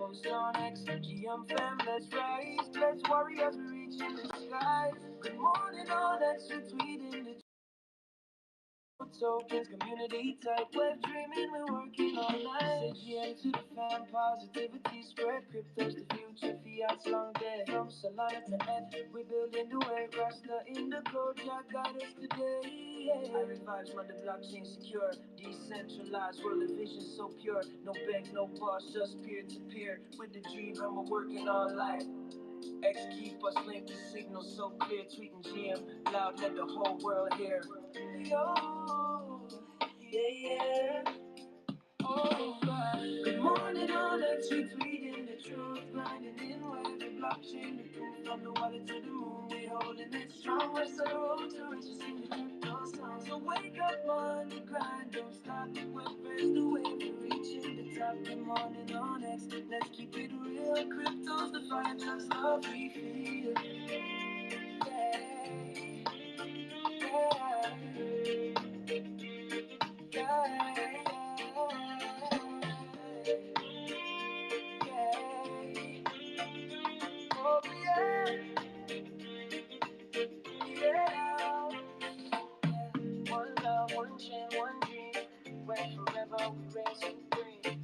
post on X. GM fam, let's rise. Let's worry as we reach in the skies. Good morning on X, we're tweeting the tokens, community type, web dreaming, we're working all night. CGM to the fan, positivity spread, crypto's the future, fiat's long dead. From Solana to F, we building the way, Rasta in the code, Jah guide us today. I revive on the blockchain secure, decentralized, world of vision so pure. No bank, no boss, just peer to peer. With the dream, and we're working all life. X keep us linked, the signal so clear. Tweeting GM loud, let the whole world hear. Yo, yeah. Oh, God. Good morning, all X, we tweeting the truth, blinding in web, the blockchain, the proof. From the wallet to the moon, we holding it strong. What's the road to riches in the crypto song? So wake up on the grind, don't stop. We're first the way, we're reaching the top. Good morning on X, let's keep it real. Crypto's the fire, just love we feel. One love, one chain, one dream. Where forever we reign supreme.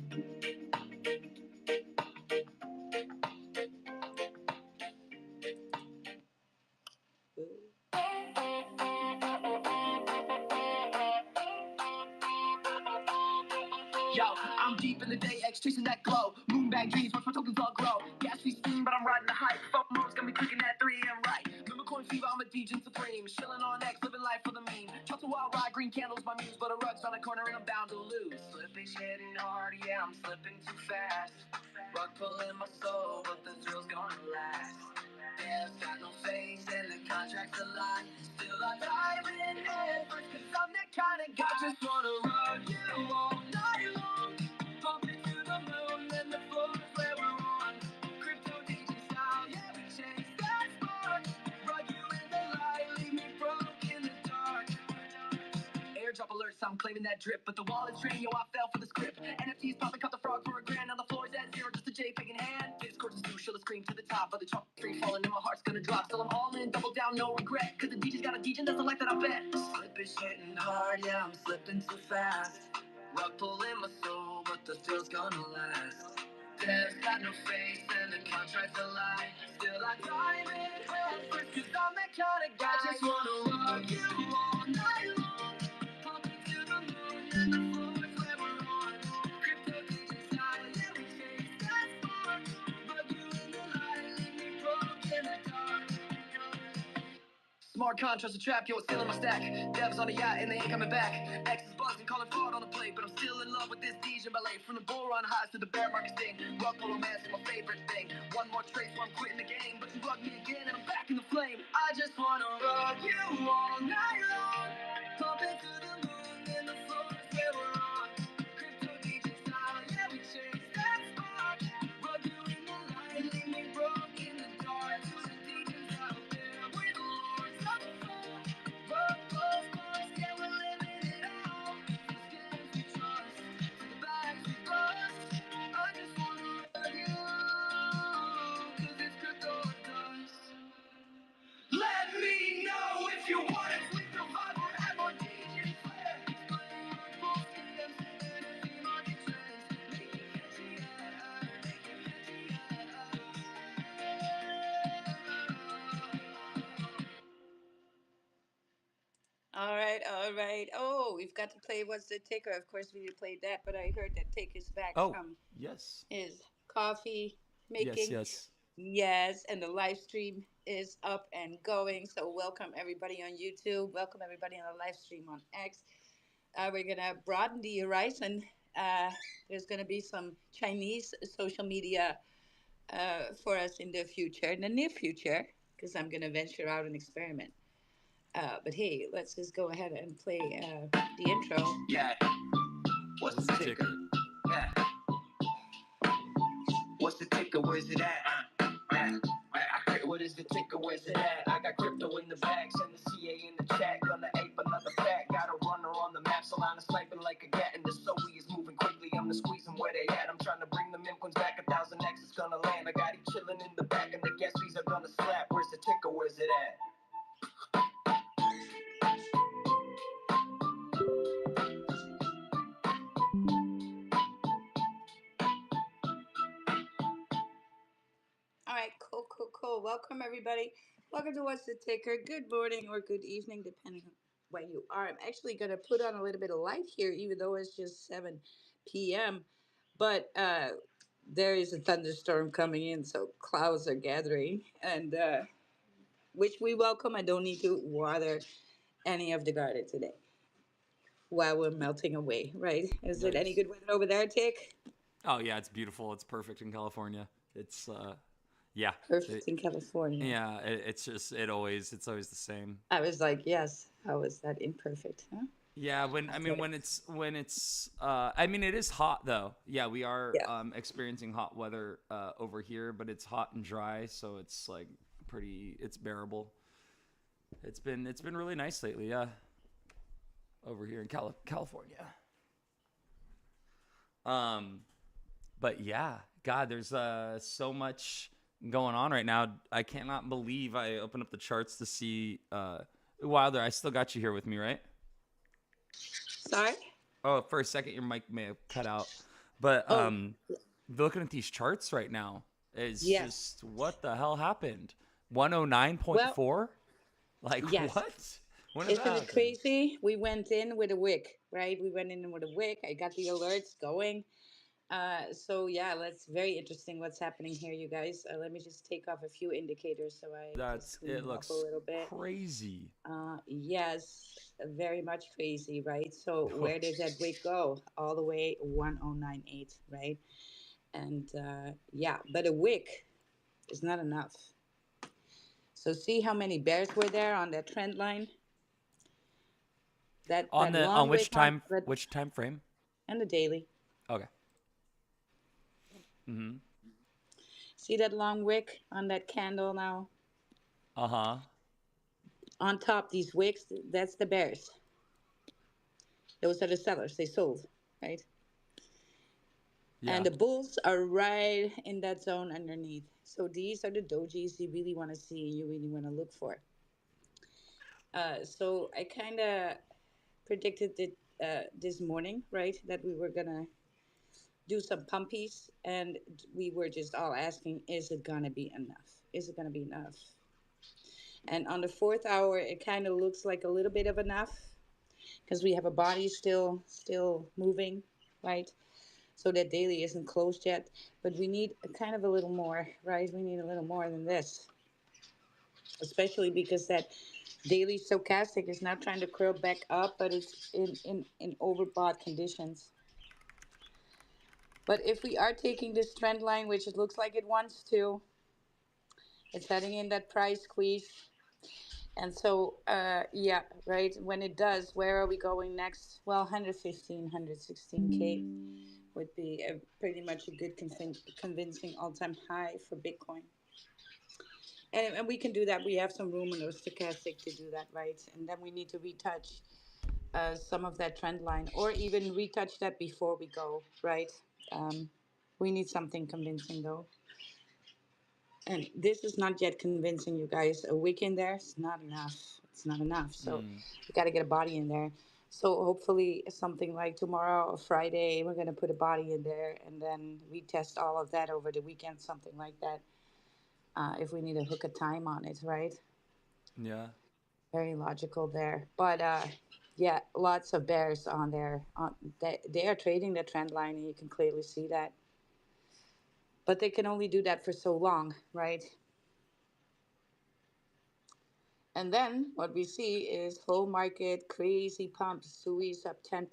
Yo, I'm deep in the day, X chasing that glow. Moonbag dreams, watch my tokens all grow. Gas fees steam, but I'm riding the hype. FOMO's got me clicking at 3 a.m. right. Unicorn fever, I'm a DJ supreme. Chilling on X, living life for the meme. Talk to wild ride, green candles, my muse. But a rug's on the corner and I'm bound to lose. Slippage hitting hard, yeah, I'm slipping too fast. Rug pulling my soul, but the thrill's gonna last. There's got no face and the contract's a lie. Still I dive in head first, cause I'm that kind of guy. Just wanna rug you all night long. Pump it to the moon and the floor is where we're on. Crypto DJ style, yeah, we chase that spark. Rug you in the light, leave me broke in the dark. Airdrop alerts, I'm claiming that drip. But the wallet's draining, yo, I fell for the script. NFTs popping, caught the frog for $1,000. Now the floor's at zero, just a JPEG in hand. Discourse is due, she'll scream to the top. But the chalk tree falling and my heart's gonna drop. Still I'm all in, double down, no regret. Cause the DJ's got a DJ, that's the life that I bet. Slippage hitting hard, yeah, I'm slipping too fast. Rug pulling my soul, but the feel's gonna last. Death's got no face and the contract's a lie. Still I dive in head first, cause I'm that kind of guy. I just wanna rug you all night long. Pump it to the moon and the floor is where we're on. Crypto DJ style, yeah, we chase that spark. Rug you in the light, leave me broke in the dark. Smart contrast a trap, yo, it's still in my stack. Devs on a yacht and they ain't coming back. X is buzzing, calling fraud on the plate. But I'm still in love with this DJ ballet. From the bull run highs to the bear market sting. Rug pull romance is my favorite thing. One more trace while I'm quitting the game. But you rug me again and I'm back in the flame. I just wanna rug you all night long. Pump it to the moon and the floor is where we're on. Crypto DJ style, yeah, we chase that spark. Rug you in the light, leave me broke in the dark. To the DJs out there, we're the lords of the fall. Rug, yeah, we're living it all. The scams we trust, to the bags we bust. I just wanna rug you, cause it's crypto dust. Let me know if you want it with the vibe or have more DJs flair. Playing on full scams, NFT market trends. Make it catchy, make it catchy, All right, all right. Oh, we've got to play What's the Ticker. Of course, we played that, but I heard that Tick is back Oh, from yes. his coffee Yes, making. yes. Yes, and the live stream is up and going. So, welcome everybody on YouTube. Welcome everybody on the live stream on X. We're going to broaden the horizon. There's going to be some Chinese social media for us in the future, in the near future, because I'm going to venture out and experiment. But hey, let's just go ahead and play the intro. Yeah, what's What's the the ticker? ticker? Yeah, what's the ticker? Where's it at? What is the ticker? Where's it at? I got crypto in the bag, send the CA in the chat. Gonna ape another fact. Got a runner on the map, Solana sniping like a gat. And the SOE is moving quickly. I'm the squeezing where they at. I'm trying to bring the meme coins back 1,000x right, cool, cool, cool. Welcome, everybody. Welcome to What's the Ticker. Good morning or good evening, depending on where you are. I'm actually going to put on a little bit of light here, even though it's just 7 p.m. But there is a thunderstorm coming in, so clouds are gathering, and which we welcome. I don't need to water any of the garden today while we're melting away, right? Is it any Nice. good weather over there, Tick? Oh yeah, it's beautiful. It's perfect in California. It's yeah, Perfect it, in California. yeah. It's just it's always the same. I was like, yes, how is that imperfect, huh? Yeah, when I That's mean what it when is. it's I mean it is hot though. Yeah, we are Yeah. experiencing hot weather over here, but it's hot and dry, so it's like pretty it's bearable. It's been really nice lately, yeah, over here in California. Um but yeah, God, there's so much going on right now. I cannot believe I opened up the charts to see Wilder. I still got you here with me, right? Sorry? Oh, for a second, your mic may have cut out. But Oh, looking at these charts right now, it's yes. just what the hell happened? Well, 109.4? Like yes. what? When did that Isn't it happen? crazy? We went in with a wick, right? We went in with a wick. I got the alerts going. So yeah, that's very interesting what's happening here, you guys. Let me just take off a few indicators so I can That's it zoom up a looks little bit. crazy. Yes, very much crazy, right? So where did that wick go? All the way 1098, right? And yeah, but a wick is not enough. So see how many bears were there on that trend line? That On long wick on that which time frame? and the daily. Okay. Mm-hmm. See that long wick on that candle now? Uh-huh. On top, these wicks, that's the bears. Those are the sellers. They sold, right? And Yeah. the bulls are right in that zone underneath. So these are the dojis you really want to see and you really want to look for. So I kind of predicted it this morning, right? That we were gonna do some pumpies, and we were just all asking, is it gonna be enough? Is it gonna be enough? And on the fourth hour, it kind of looks like a little bit of enough because we have a body still moving, right? So that daily isn't closed yet, but we need a kind of a little more, right? We need a little more than this, especially because that daily stochastic is now trying to curl back up, but it's in overbought conditions. But if we are taking this trend line, which it looks like it wants to, it's heading in that price squeeze. And so, yeah, right, when it does, where are we going next? Well, 115, 116K would be pretty much a good convincing all-time high for Bitcoin. And we can do that. We have some room in our stochastic to do that, right? And then we need to retouch some of that trend line or even retouch that before we go, right? Um, we need something convincing though. And this is not yet convincing you guys. A week in there is not enough. It's not enough. So Mm. we got to get a body in there. So hopefully something like tomorrow or Friday, we're going to put a body in there and then retest all of that over the weekend, something like that. If we need to hook a time on it, right? Yeah. Very logical there. But yeah, lots of bears on there. They are trading the trend line, and you can clearly see that. But they can only do that for so long, right? And then what we see is whole market crazy pumps. Sui's up 10%.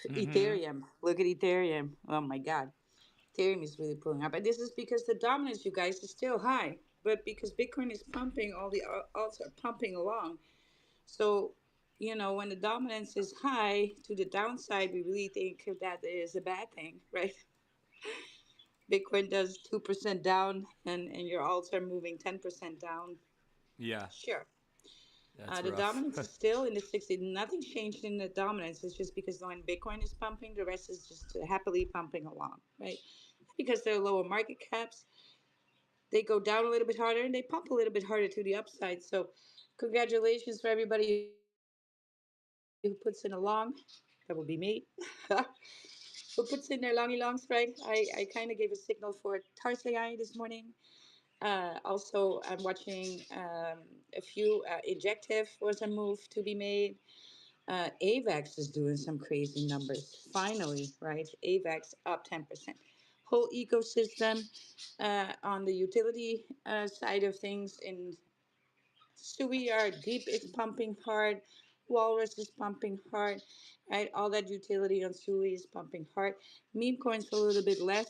Mm-hmm. Ethereum, look at Ethereum. Oh my God. Ethereum is really pulling up. And this is because the dominance, you guys, is still high. But because Bitcoin is pumping, all the alts are pumping along. So, you know, when the dominance is high to the downside, we really think that is a bad thing, right? Bitcoin does 2% down and your alts are moving 10% down. Yeah. Sure. That's The rough. dominance is still in the 60s. Nothing changed in the dominance. It's just because when Bitcoin is pumping, the rest is just happily pumping along, right? Because they're lower market caps, they go down a little bit harder and they pump a little bit harder to the upside. So, congratulations for everybody who puts in a long. That will be me. who puts in their longy longs, right? I kind of gave a signal for Tarsai this morning. Also, I'm watching a few. Injective was a move to be made. AVAX is doing some crazy numbers. Finally, right? AVAX up 10%. Whole ecosystem on the utility side of things in Sui are deep is pumping hard. Walrus is pumping hard. Right? All that utility on Sui is pumping hard. Meme coins a little bit less,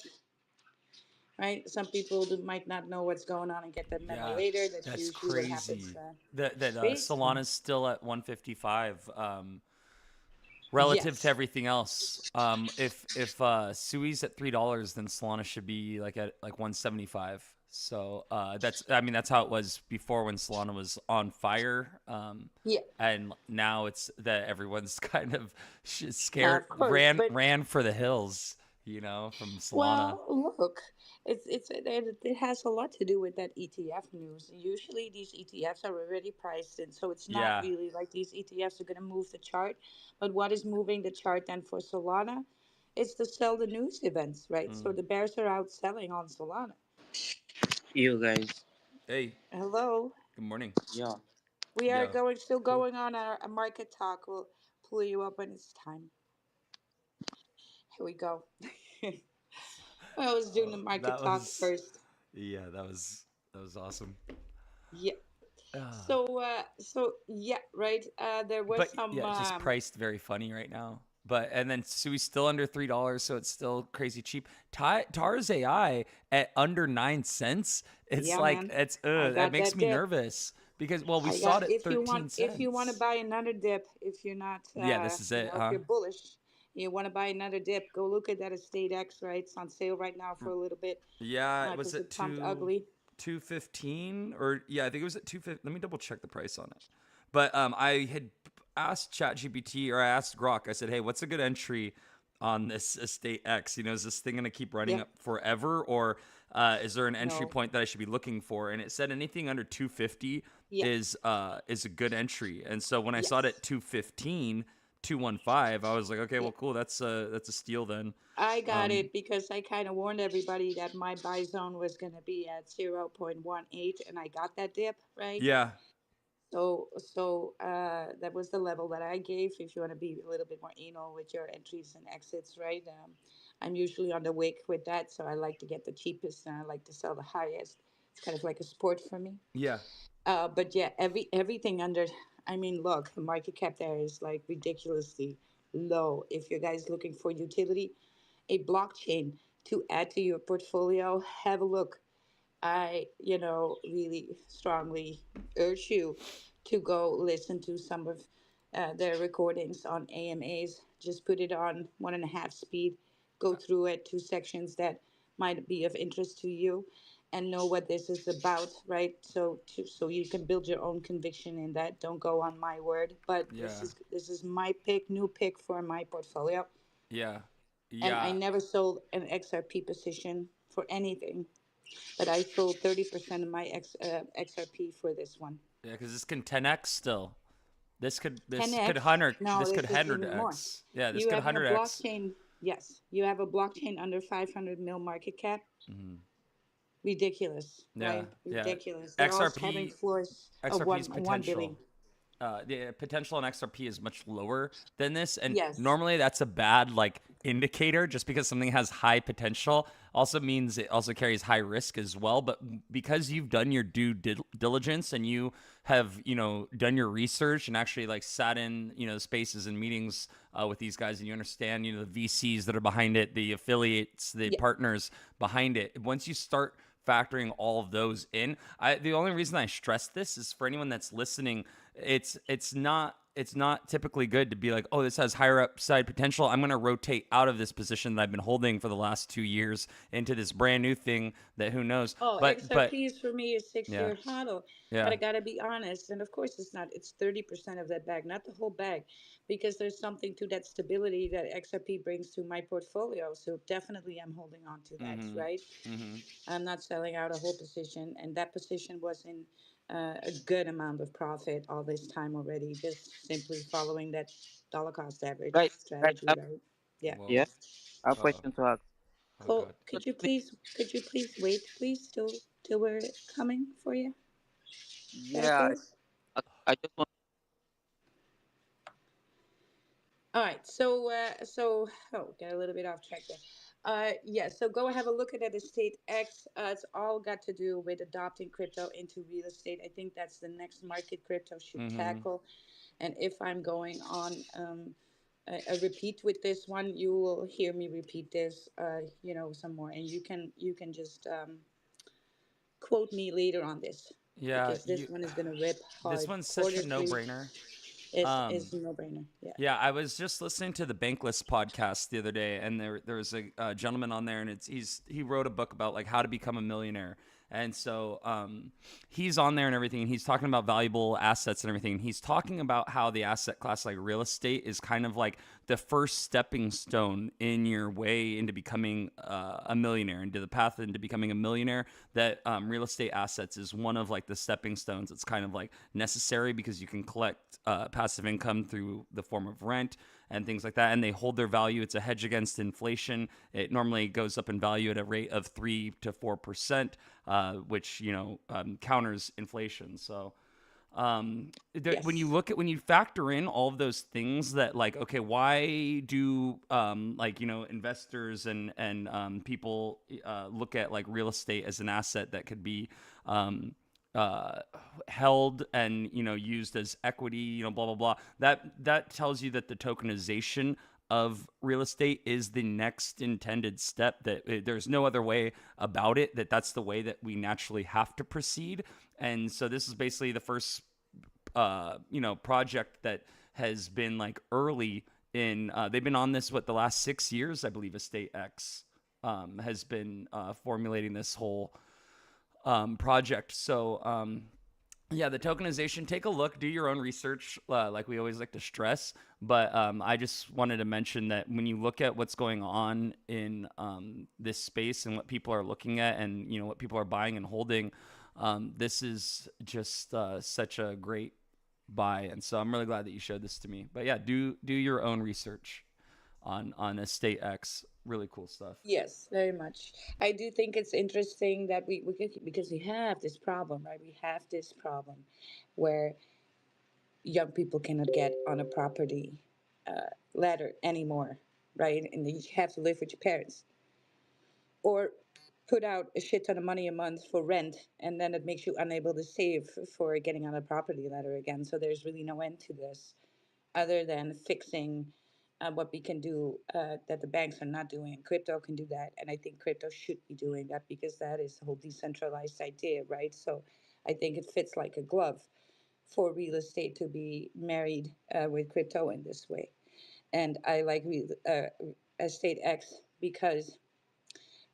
right? Some people might not know what's going on and get that memo Yeah, later. That's that's usually what happens. crazy. That Crazy. Solana's still at 155. Relative to Yes. everything else. If Sui's at $3, then Solana should be like at like 175. So that's I mean that's how it was before when Solana was on fire. Yeah. And now it's that everyone's kind of Yeah, scared, of course. But ran for the hills, from Solana. well, look, it has a lot to do with that ETF news. Usually, these ETFs are already priced in, so it's not Yeah. really like these ETFs are going to move the chart. But what is moving the chart then for Solana? It's to sell the news events, right? So Mm. the bears are out selling on Solana. You guys, Hey, Hello, good morning. yeah, we are Yo. going still Cool. going on a market talk. We'll pull you up when it's time. Here we go. I was doing the market That talk was first. yeah, that was awesome. Yeah. Uh, So yeah, right. There was but some. yeah, just priced very funny right now. But and then Sui's still under $3, so it's still crazy cheap. Tars AI at under 9 cents. It's Yeah, like man. I that got makes that me dip. nervous because well we I saw got it at 13 if you want to cents. buy another dip, if you're not Yeah, this is it, if huh? you're bullish, you want to buy another dip, go look at that EstateX. Right, it's on sale right now for a little bit Yeah, it was because at it pumped ugly. 215 or yeah, I think it was at 250. Let me double check the price on it. But I had asked ChatGPT or I asked Grok. I said, "Hey, what's a good entry on this Estate X? Is this thing going to keep running Yeah. up forever, or is there an entry No. point that I should be looking for?" And it said anything under 250 Yeah. is a good entry. And so when I saw it Yes. at 215, 215, I was like, "Okay, Yeah. well, cool. That's a steal then." I got it because I kind of warned everybody that my buy zone was going to be at 0.18, and I got that dip, right? Yeah. So that was the level that I gave. If you want to be a little bit more anal with your entries and exits, right? I'm usually on the wick with that, so I like to get the cheapest and I like to sell the highest. It's kind of like a sport for me. Yeah. But yeah, everything under. I mean, look, the market cap there is like ridiculously low. If you guys looking for utility, a blockchain to add to your portfolio, have a look. I, really strongly urge you to go listen to some of their recordings on AMAs. Just put it on 1.5 speed, go through it, two sections that might be of interest to you, and know what this is about, right? So you can build your own conviction in that. Don't go on my word, but this Yeah. is this is my pick, new pick for my portfolio, Yeah. and I Yeah. never sold an XRP position for anything, but I sold 30% of my XRP for this one. Yeah, because this can 10x still. This could 10x? 100 No, this could this is even more. 100x. Yeah, this You could having a 100x. blockchain? Yes, you have a blockchain under 500 mil market cap. Ridiculous, Yeah, right? yeah. Ridiculous. They're all having XRP floors of XRP's one billion. potential. The potential in XRP is much lower than this, and Yes. normally that's a bad like indicator. Just because something has high potential also means it also carries high risk as well. But because you've done your due diligence and you have done your research and actually like sat in the spaces and meetings with these guys, and you understand the VCs that are behind it, the affiliates, the Yeah. partners behind it. Once you start factoring all of those in. The only reason I stress this is for anyone that's listening. It's not typically good to be like, oh, this has higher upside potential. I'm going to rotate out of this position that I've been holding for the last 2 years into this brand new thing that who knows. Oh, But XRP is for me a yeah, six-year hodl. But I yeah, gotta be honest, and of course it's not. It's 30% of that bag, not the whole bag, because there's something to that stability that XRP brings to my portfolio. So definitely, I'm holding on to that. Right, I'm not selling out a whole position, and that position was in a good amount of profit all this time already, just simply following that dollar cost average guys, strategy. up. Right? Yeah. whoa, Yeah, I have a Uh-oh. question to ask. Oh, Oh, God. could you please wait, please, till we're coming for you? Is that Yeah, okay? I just want. All right. Oh, got a little bit off track there. Yeah. So go have a look at that Estate X. It's all got to do with adopting crypto into real estate. I think that's the next market crypto should Mm-hmm. tackle. And if I'm going on a repeat with this one, you will hear me repeat this, some more, and you can just quote me later on this Yeah, because this one is gonna rip this hard. one's such a Quarter three no-brainer. is Um, a no brainer. Yeah. Yeah, I was just listening to the Bankless podcast the other day, and there was a gentleman on there, and he wrote a book about like how to become a millionaire, and so he's on there and everything, and he's talking about valuable assets and everything. And he's talking about how the asset class like real estate is kind of like the first stepping stone in your way into becoming a millionaire, into the path into becoming a millionaire. That real estate assets is one of like the stepping stones. It's kind of like necessary because you can collect passive income through the form of rent and things like that, and they hold their value. It's a hedge against inflation. It normally goes up in value at a rate of 3 to 4%, which counters inflation. So Yes. when you factor in all of those things, that like, okay, why do investors and people look at like real estate as an asset that could be um, uh, held and used as equity, blah blah blah. That tells you that the tokenization of real estate is the next intended step. That there's no other way about it. That's the way that we naturally have to proceed. And so this is basically the first project that has been like early in. They've been on this the last 6 years, I believe. EstateX has been formulating this whole project. So yeah, the tokenization. Take a look, do your own research, like we always like to stress. But I just wanted to mention that when you look at what's going on in this space and what people are looking at, and what people are buying and holding, this is just such a great buy. And so I'm really glad that you showed this to me. But yeah, do your own research on Estate X. Really cool stuff. Yes, very much. I do think it's interesting that because we have this problem, right? We have this problem where young people cannot get on a property ladder anymore, right? And you have to live with your parents or put out a shit ton of money a month for rent, and then it makes you unable to save for getting on a property ladder again. So there's really no end to this other than fixing what we can do that the banks are not doing. Crypto can do that, and I think crypto should be doing that because that is the whole decentralized idea, right? So I think it fits like a glove for real estate to be married with crypto in this way. And I like Estate X because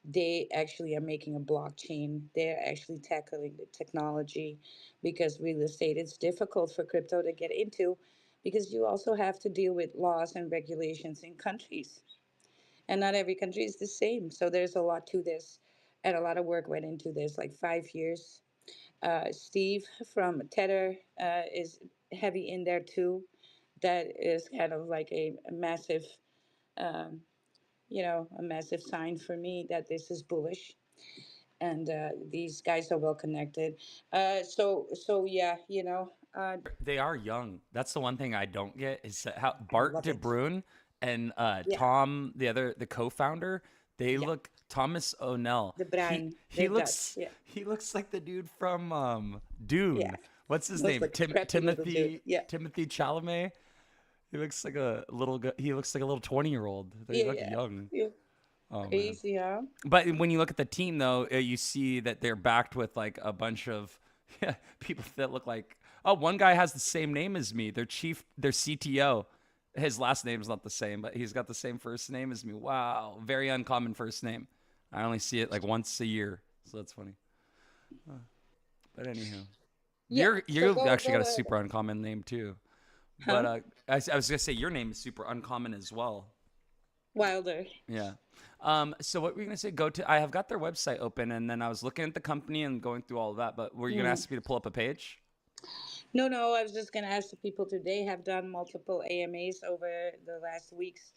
they actually are making a blockchain. They're actually tackling the technology because real estate is difficult for crypto to get into because you also have to deal with laws and regulations in countries. And not every country is the same. So there's a lot to this. And a lot of work went into this, like 5 years. Steve from Tether is heavy in there too. That is kind of like a massive, a massive sign for me that this is bullish and these guys are well connected. So yeah, They are young. That's the one thing I don't get is that how I Bart love it. DeBruyne and Yeah, Tom, the co-founder, they yeah. look. Thomas O'Neill. The He Bruin, he they're Dutch. looks Yeah, he looks like the dude from yeah. Dune. What's his Looks name? like a scrappy little dude. Yeah, Timothy Chalamet. He looks like a little. He looks like a little 20-year-old. They yeah, look yeah, young. yeah. Oh man. Crazy, huh? But when you look at the team, though, you see that they're backed with like a bunch of people that look like. Oh, one guy has the same name as me. Their CTO. His last name's not the same, but he's got the same first name as me. Wow, very uncommon first name. I only see it like once a year, so that's funny. But anywho, Yeah. So you actually got go a ahead. super uncommon name too. But Huh? I was gonna say your name is super uncommon as well. Wilder. Yeah. So what were you gonna say? I have got their website open, and then I was looking at the company and going through all of that. But were you gonna Mm. ask me to pull up a page? No, no. I was just gonna ask the people today have done multiple AMAs over the last weeks.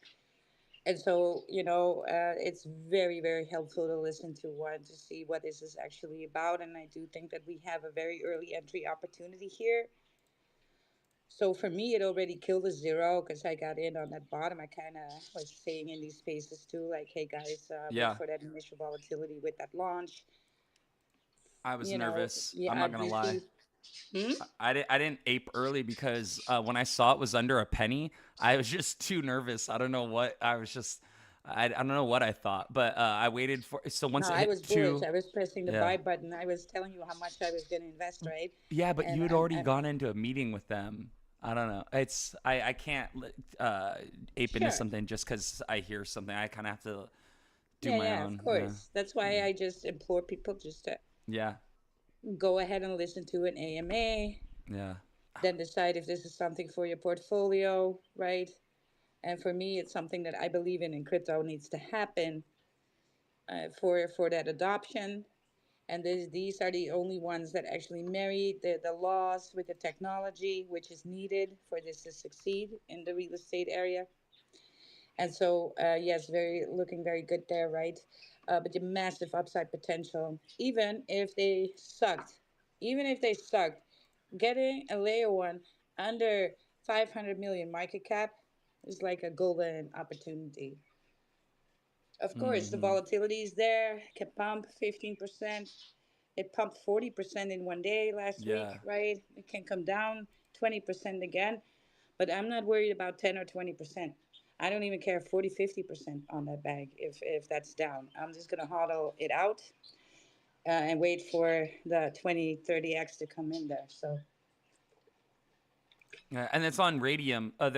And so, it's very, very helpful to listen to one to see what this is actually about. And I do think that we have a very early entry opportunity here. So for me, it already killed a zero because I got in on that bottom. I kind of was saying in these spaces too, like, hey guys, wait Yeah, for that initial volatility with that launch. I was nervous. I'm Yeah, I not gonna lie. briefly. Hmm? I didn't ape early because when I saw it was under a penny, I was just too nervous. I don't know what I was just. I don't know what I thought, but I waited for. So No, once it I was hit bullish. two, I was pressing the yeah, buy button. I was telling you how much I was going to invest, right? yeah, but And you had already gone into a meeting with them. I don't know. I can't ape into sure. something just because I hear something. I kind of have to do Yeah, my yeah, of own. Yeah, course. That's why I just implore people just to yeah, go ahead and listen to an AMA, yeah. then decide if this is something for your portfolio, right? And for me, it's something that I believe in crypto needs to happen for that adoption. And these are the only ones that actually marry the laws with the technology, which is needed for this to succeed in the real estate area. And so, yes, very looking very good there, right? But the massive upside potential, even if they sucked, getting a layer one under 500 million market cap is like a golden opportunity. Of course, the Mm-hmm. volatility is there, can pump 15%. It pumped 40% in one day last week, Yeah. right? It can come down 20% again, but I'm not worried about 10 or 20%. I don't even care 40, 50% on that bag if that's down. I'm just going to hodl it out and wait for the 20, 30x to come in there. So Yeah, and it's on Radium. Their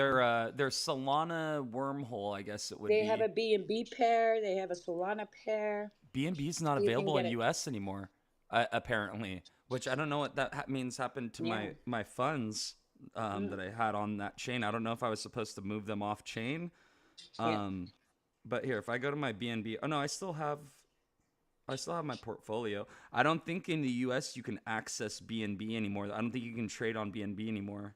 Solana wormhole, I guess it would they have be. a BNB pair, they have a Solana pair. BNB is not You can available get in it. US anymore, apparently. Which I don't know what that means happened to Yeah. my funds Mm, that I had on that chain. I don't know if I was supposed to move them off chain. yeah. Um, but here, if I go to my BNB, oh no, I still have my portfolio. I don't think in the US you can access BNB anymore. I don't think you can trade on BNB anymore.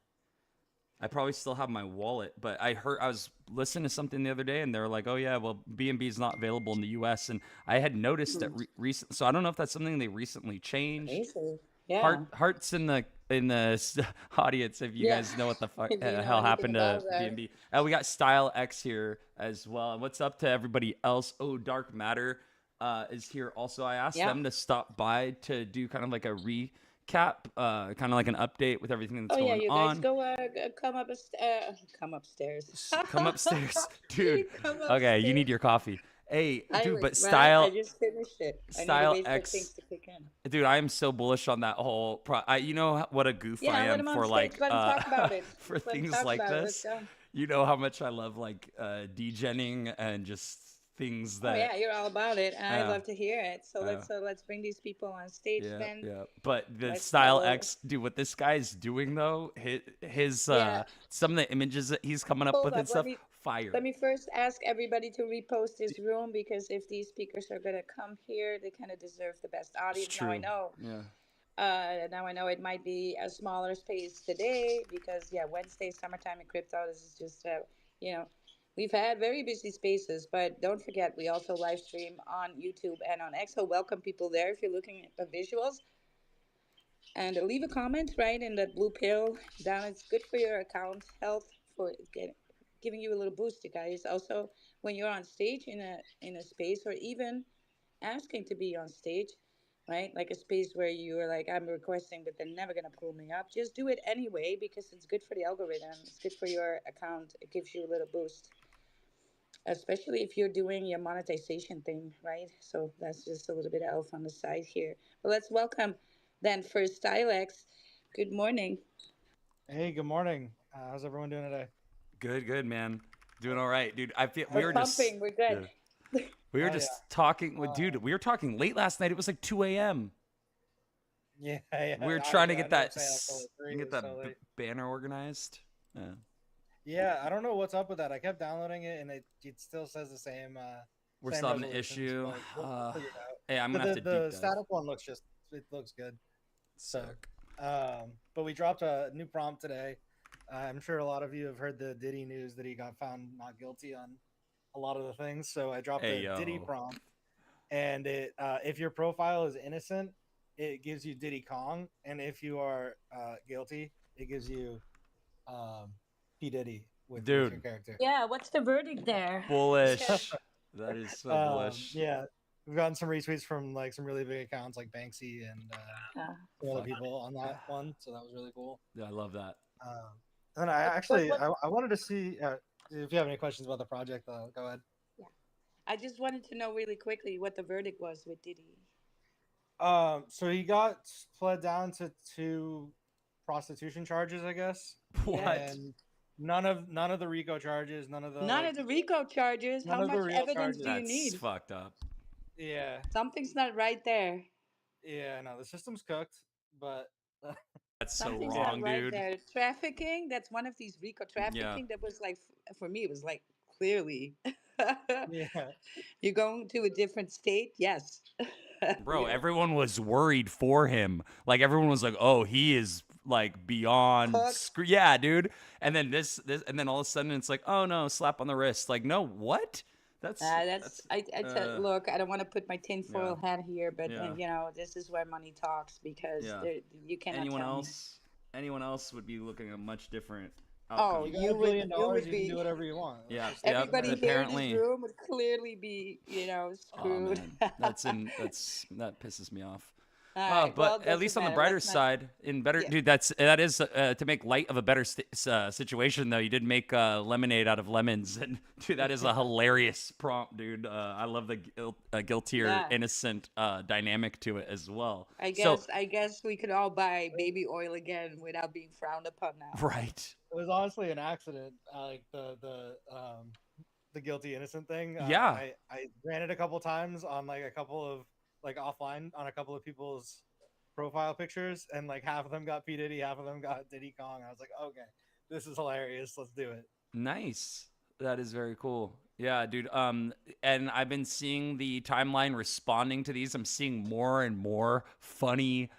I probably still have my wallet, but I was listening to something the other day, and they were like, "Oh yeah, well BNB is not available in the U.S." And I had noticed that Mm, recent. So I don't know if that's something they recently changed. crazy. Yeah. Hearts in the audience if you Yeah. guys know what the fuck If you know hell anything happened about to that. BNB. We got Style X here as well. And what's up to everybody else? Oh, Dark Matter is here also. I asked Yeah. them to stop by to do kind of like a recap, kind of like an update with everything that's Oh yeah, going you guys on. go come upstairs. Come upstairs, dude. Come Okay, you need upstairs. your coffee. Hey, I dude, was but right. I just finished it. I need to Style wait for things X, to kick in. dude. I am so bullish on that whole. You know what a goof I Yeah, let am him on for stage. Let him talk about it. for Let him things talk like about it. Let's this. go. You know how much I love like degenning and just things Oh that. yeah, you're all about it. I Uh, love to hear it. So uh, let's bring these people on stage yeah, then. yeah. But the Let's Style go. X, dude, what this guy's doing though, his Yeah, some of the images that he's coming up hold with up. and stuff, fire. Let me first ask everybody to repost this room because if these speakers are gonna come here, they kind of deserve the best It's audience. true. Yeah. Now I know it might be a smaller space today because yeah, Wednesday, summertime in crypto. This is just you know, we've had very busy spaces, but don't forget we also live stream on YouTube and on X. So welcome people there if you're looking at the visuals and leave a comment right in that blue pill down. It's good for your account health for giving you a little boost, you guys. Also, when you're on stage in a space or even asking to be on stage, right? Like a space where you're like, I'm requesting, but they're never gonna pull me up. Just do it anyway because it's good for the algorithm. It's good for your account. It gives you a little boost, especially if you're doing your monetization thing, right? So that's just a little bit of elf on the side here. But let's welcome then first Stylex. Good morning. Hey, good morning. How's everyone doing today? Good, man. Doing all right, dude. I feel we We're were just pumping. We're good. yeah. We were Oh yeah, just talking with dude. We were talking late last night. It was like 2 a.m. yeah, yeah. We were I, trying to yeah, I get ended up that staying up till like three. It was so late. banner organized. Yeah. Yeah, I don't know what's up with that. I kept downloading it, and it still says the same We're same still having an resolutions, issue. but we'll figure it out. Hey, I'm The gonna have the, to the deep dive. static one looks good. So, Sick. but we dropped a new prompt today. I'm sure a lot of you have heard the Diddy news that he got found not guilty on a lot of the things. So I dropped Hey, a Diddy yo. prompt, and it if your profile is innocent, it gives you Diddy Kong, and if you are guilty, it gives you P Diddy with your Dude, character. Yeah, what's the verdict there? bullish. That is so bullish. Yeah, we've gotten some retweets from like some really big accounts like Banksy and Uh, some other Fuck. people on that one, so that was really cool. Yeah, I love that. And I but actually what? I wanted to see if you have any questions about the project. Go ahead. Yeah, I just wanted to know really quickly what the verdict was with Diddy. So he got pled down to 2 prostitution charges, I guess, What? and none of the RICO charges, none of the None of the RICO charges. none How of the much real evidence charges. do you That's need? fucked up. Yeah, Something's not right there. yeah, no, the system's cooked, but That's so Something's yeah, not wrong, right dude. there. Trafficking, that's one of these RICO Yeah. trafficking that was like, for me, it was like clearly. yeah, You're going to a different state? Yes. Bro, Really. everyone was worried for him. Like everyone was like, "Oh, he is like beyond Cooked. yeah, dude." And then this and then all of a sudden it's like, "Oh no, slap on the wrist." Like, "No, what?" That's I said, look, I don't want to put my tinfoil hat here, but Yeah. you know, this is where money talks because Yeah. you cannot anyone tell me. else would be looking at a much different Oh, outcome. you got you $1 would, billion, you would you can be. do whatever you want. Yeah, That's just yeah, Everybody but here in apparently- this room would clearly be, you know, Oh screwed. man, that pisses me off. All right, well, But at least on the doesn't brighter matter. Let's not- side, in better, Yeah. dude, that is to make light of a better situation though. You did make lemonade out of lemons, and dude, that is a hilarious prompt, dude. I love the guilty or Yeah. innocent dynamic to it as well. I guess we could all buy baby oil again without being frowned upon now. Right. It was honestly an accident, like the guilty innocent thing. Yeah. I ran it a couple times on like a couple of like offline on a couple of people's profile pictures, and like half of them got P Diddy, half of them got Diddy Kong. I was like, okay, this is hilarious. Let's do it. Nice. That is very cool. Yeah, dude. And I've been seeing the timeline responding to these. I'm seeing more and more funny.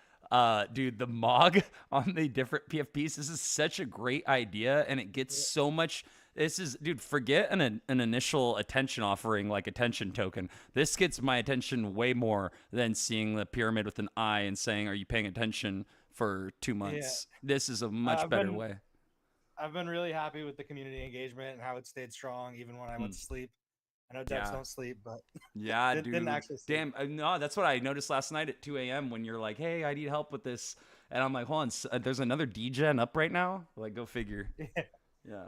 Dude, the MOG on the different PFPs. This is such a great idea, and it gets so much. This is, dude. Forget an initial attention offering like attention token. This gets my attention way more than seeing the pyramid with an eye and saying, "Are you paying attention for 2 months?" This is a much better way. I've been really happy with the community engagement and how it stayed strong even when I went to sleep. I know devs don't sleep, but yeah, dude. Didn't actually sleep. Damn, no, that's what I noticed last night at 2 a.m. when you're like, "Hey, I need help with this," and I'm like, "Hold on, there's another DGen up right now." Like, go figure. Yeah.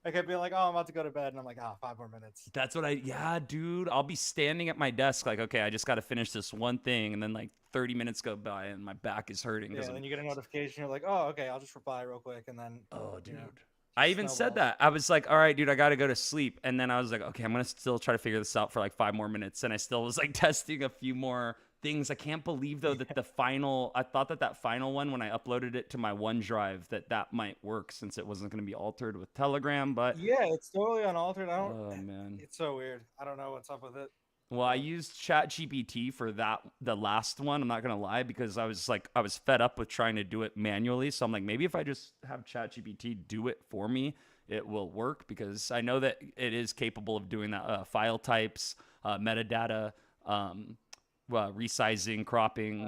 I kept being like, "Oh, I'm about to go to bed," and I'm like, 5 more minutes." That's what yeah, dude. I'll be standing at my desk like, okay, I just got to finish this one thing, and then like 30 minutes go by and my back is hurting. Yeah, and then you get a notification. You're like, "Oh, okay, I'll just reply real quick," and then dude. You know, I even said that. I was like, all right, dude, I got to go to sleep. And then I was like, okay, I'm going to still try to figure this out for like 5 more minutes. And I still was like testing a few more things. I can't believe though that I thought that final one, when I uploaded it to my OneDrive, that might work since it wasn't going to be altered with Telegram. But yeah, it's totally unaltered. oh man, it's so weird. I don't know what's up with it. Well, I used ChatGPT for the last one. I'm not gonna lie, because I was fed up with trying to do it manually. So I'm like, maybe if I just have ChatGPT do it for me, it will work, because I know that it is capable of doing that. File types, metadata, resizing, cropping,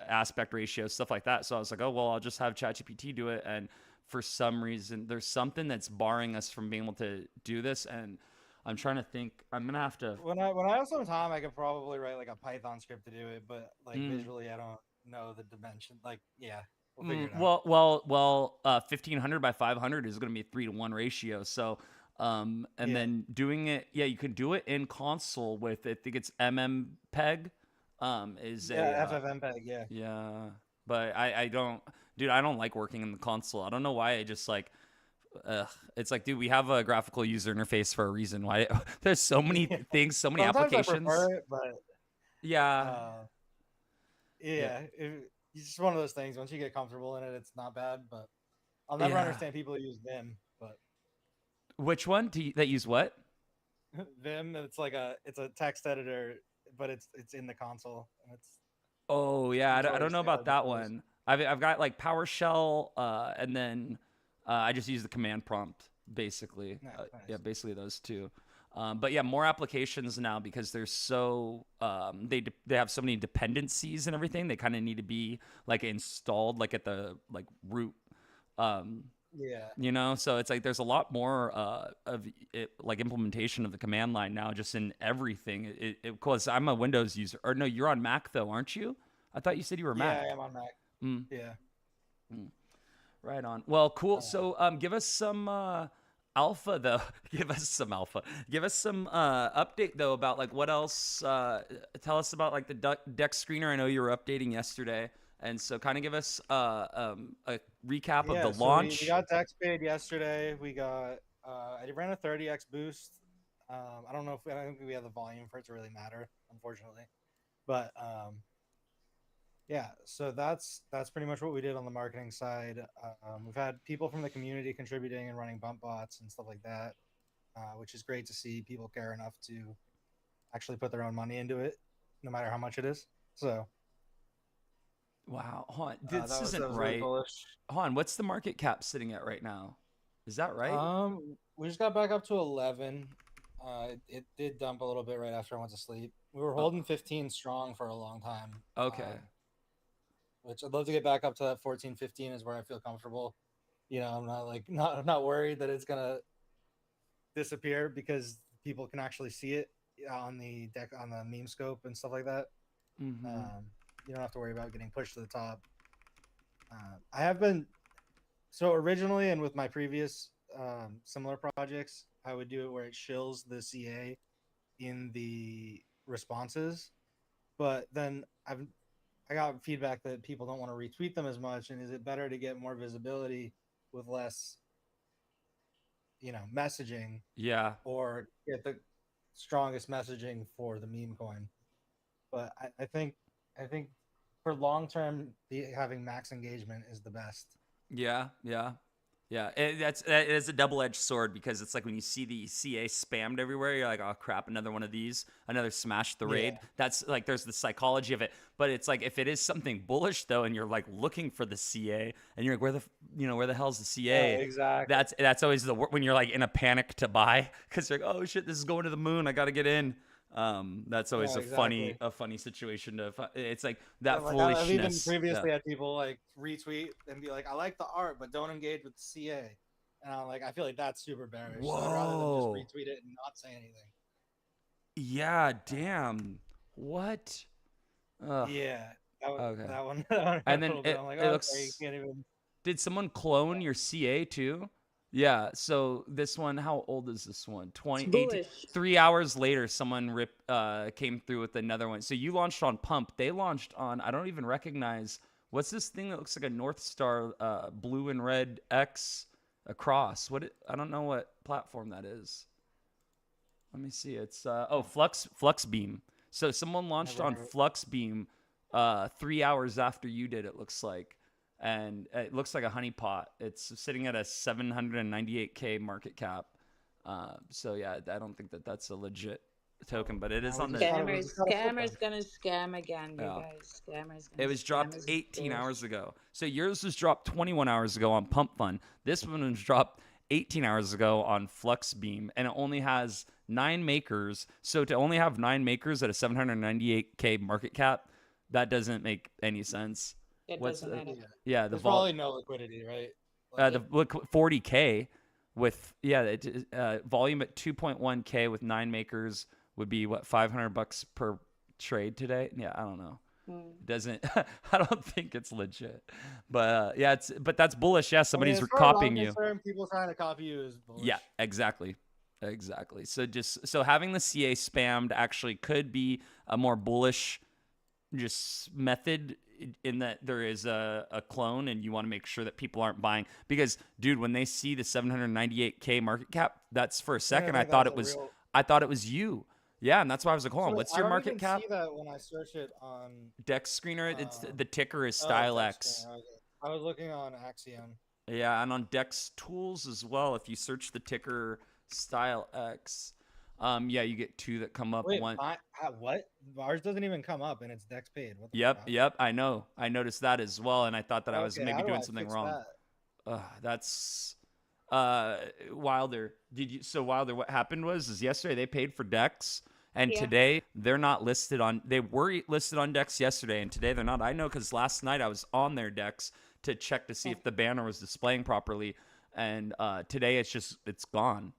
aspect ratio, stuff like that. So I was like, oh well, I'll just have ChatGPT do it. And for some reason, there's something that's barring us from being able to do this. And I'm trying to think. I'm gonna have to. When I have some time, I could probably write like a Python script to do it, but like visually, I don't know the dimension. Like, yeah, we'll figure it out. Well, 1500 by 500 is gonna be a 3-to-1 ratio. So, then doing it, you can do it in console with, I think it's MMPeg. FFmpeg, yeah. Yeah, but I don't, dude. I don't like working in the console. I don't know why. I just like. It's like, dude, we have a graphical user interface for a reason. Why there's so many things, so many Sometimes applications. I prefer it, but it's just one of those things. Once you get comfortable in it, it's not bad. But I'll never understand people who use Vim. But which one that use what? Vim. It's a text editor, but it's in the console. And I don't know about that one. I've got like PowerShell, and then I just use the command prompt basically. Nice. Basically those two. But yeah, more applications now because they're so they have so many dependencies and everything. They kind of need to be like installed like at the like root. Yeah. You know, so it's like there's a lot more of it, like implementation of the command line now, just in everything. Because I'm a Windows user, or no, you're on Mac though, aren't you? I thought you said you were Yeah, Mac. I am on Mac. Mm, Yeah. right on. Well, cool. Uh, So, give us some alpha though. Give us some alpha. Give us some update though about like what else. Tell us about like the deck screener. I know you were updating yesterday. And so, kind of give us a recap of the yeah, so launch. we got Dex paid yesterday. We got I ran a 30x boost. I don't know if I don't think we have the volume for it to really matter, unfortunately. But yeah, so that's pretty much what we did on the marketing side. We've had people from the community contributing and running bump bots and stuff like that, which is great to see people care enough to actually put their own money into it, no matter how much it is. So Wow, hold on. that This was isn't really right. bullish. Hold on, what's the market cap sitting at right now? Is that right? We just got back up to 11. It did dump a little bit right after I went to sleep. We were holding 15 strong for a long time. Okay. Which I'd love to get back up to that 14, 15 is where I feel comfortable. You know, I'm not like I'm not worried that it's gonna disappear because people can actually see it on the deck on the meme scope and stuff like that. Mm-hmm. You don't have to worry about getting pushed to the top. I have been so originally and with my previous similar projects, I would do it where it shills the CA in the responses, but then I got feedback that people don't want to retweet them as much, and is it better to get more visibility with less, messaging, Yeah. or get the strongest messaging for the meme coin? But I think for long term, having max engagement is the best. Yeah. Yeah. Yeah. It is a double-edged sword because it's like when you see the CA spammed everywhere, you're like, oh crap, another one of these, another smash the raid. Yeah. That's like there's the psychology of it. But it's like if it is something bullish though, and you're like looking for the CA, and you're like, where the hell's the CA? Yeah, exactly. That's always when you're like in a panic to buy because you're like, oh shit, this is going to the moon. I got to get in. That's always exactly. a funny situation to. It's like that Like, foolishness. I've even previously had people like retweet and be like, "I like the art, but don't engage with the CA," and I'm like, I feel like that's super bearish. So I'd rather them just Whoa. retweet it and not say anything. Yeah, damn. What? Ugh. Yeah, that one. Okay. That one. That one And hurt a then little bit. I'm like, okay, you can't even. did someone clone your CA too? Yeah, so this one, how old is this one? 2018. 3 hours later, someone came through with another one. So you launched on Pump. They launched on, I don't even recognize, what's this thing that looks like a North Star blue and red X across? I don't know what platform that is. Let me see. It's Fluxbeam. So someone launched on Fluxbeam 3 hours after you did, it looks like. And it looks like a honeypot. It's sitting at a 798K market cap. So yeah, I don't think that's a legit token, but it is on the Scammers gonna scam again, you guys. Scammers. It was dropped 18 hours ago. So yours was dropped 21 hours ago on Pump Fund. This one was dropped 18 hours ago on Fluxbeam, and it only has 9 makers. So to only have 9 makers at a 798K market cap, that doesn't make any sense. It doesn't matter. Yeah, there's probably no liquidity, right? Like the 40K with volume at 2.1K with 9 makers would be what, $500 per trade today? Yeah, I don't know. It doesn't. I don't think it's legit, but but that's bullish. Yeah, somebody's copying you. People trying to copy you is bullish. Yeah, exactly. So having the CA spammed actually could be a more bullish just method, in that there is a clone and you want to make sure that people aren't buying, because dude, when they see the 798K market cap, that's for a second I thought it was you. Yeah, and that's why I was like, hold on, what's your market cap? I see that when I search it on Dex Screener. It's the ticker is EstateX. I was looking on Axiom. Yeah, and on Dex Tools as well, if you search the ticker EstateX, yeah, you get 2 that come up. Wait, what? Ours doesn't even come up, and it's Dex paid. What the Yep. I know. I noticed that as well, and I thought that I was maybe doing something wrong. That? That's uh, Wilder, Wilder, what happened is yesterday they paid for decks, and Yeah. today they're not listed on. They were listed on decks yesterday, and today they're not. I know because last night I was on their decks to check to see Yeah. if the banner was displaying properly, and today it's gone.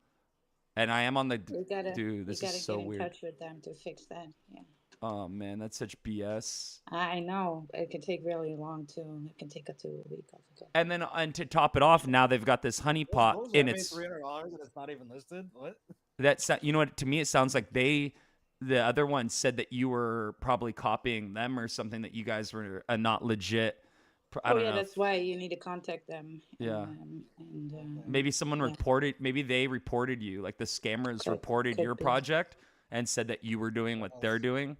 And I am on the dude. You This is gotta get so in weird. touch with them to fix that. Yeah. Oh man, that's such BS. I know it can take really long too. It can take up to a week. I forget. And to top it off, now they've got this honeypot What was that? in I paid its $300 and it's not even listed. What? you know what, to me it sounds like the other one said that you were probably copying them or something, that you guys were not legit. I Oh don't yeah, know that's why you need to contact them. yeah, And maybe someone yeah, reported, maybe they reported you, like the scammers reported could your be. project and said that you were doing what they're That's, doing.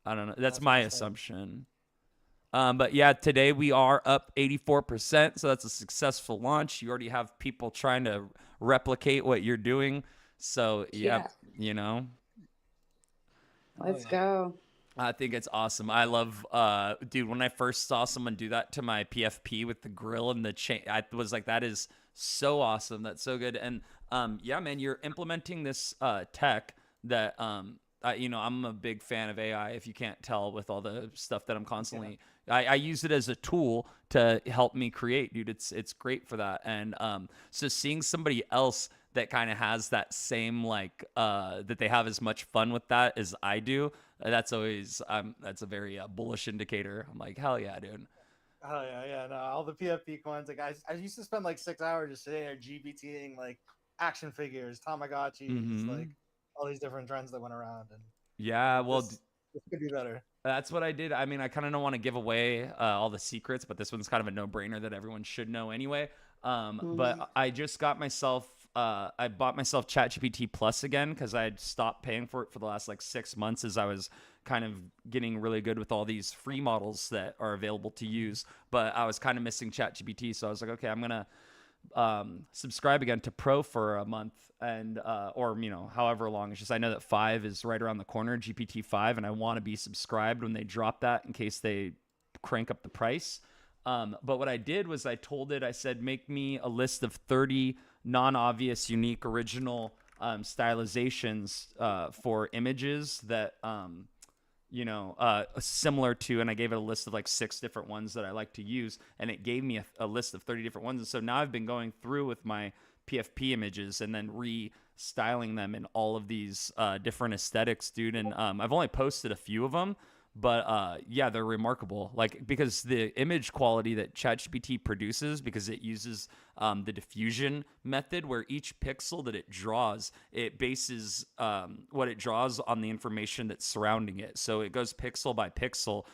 I don't know, that's that's my messed up. assumption. But yeah, today we are up 84%, so that's a successful launch. You already have people trying to replicate what you're doing, so yeah, Yeah, you know, Oh let's yeah. go. I think it's awesome. I love, dude, when I first saw someone do that to my PFP with the grill and the chain, I was like, that is so awesome. That's so good. And yeah, man, you're implementing this tech that, I'm a big fan of AI, if you can't tell with all the stuff that I'm Yeah. constantly, I use it as a tool to help me create, dude. It's great for that. And so seeing somebody else that kind of has that same that they have as much fun with that as I do, that's always that's a very bullish indicator. I'm like, hell yeah, dude. Oh yeah, yeah. No, all the PFP coins. Like I used to spend like 6 hours just sitting there GBTing like action figures, Tamagotchis, like Mm-hmm. all these different trends that went around, and Yeah, like well, this could be better. that's what I did. I mean, I kind of don't want to give away all the secrets, but this one's kind of a no-brainer that everyone should know anyway. Hmm. But I just got myself, I bought myself ChatGPT Plus again because I had stopped paying for it for the last like 6 months as I was kind of getting really good with all these free models that are available to use. But I was kind of missing ChatGPT, so I was like, okay, I'm gonna subscribe again to Pro for a month, and or however long. It's just I know that 5 is right around the corner, GPT 5, and I want to be subscribed when they drop that in case they crank up the price. But what I did was I said, make me a list of 30 non-obvious, unique, original stylizations for images that similar to, and I gave it a list of like 6 different ones that I like to use, and it gave me a list of 30 different ones. And so now I've been going through with my PFP images and then restyling them in all of these different aesthetics, dude. And I've only posted a few of them, but yeah, they're remarkable. Like, because the image quality that ChatGPT produces, because it uses the diffusion method, where each pixel that it draws, it bases what it draws on the information that's surrounding it. So it goes pixel by pixel,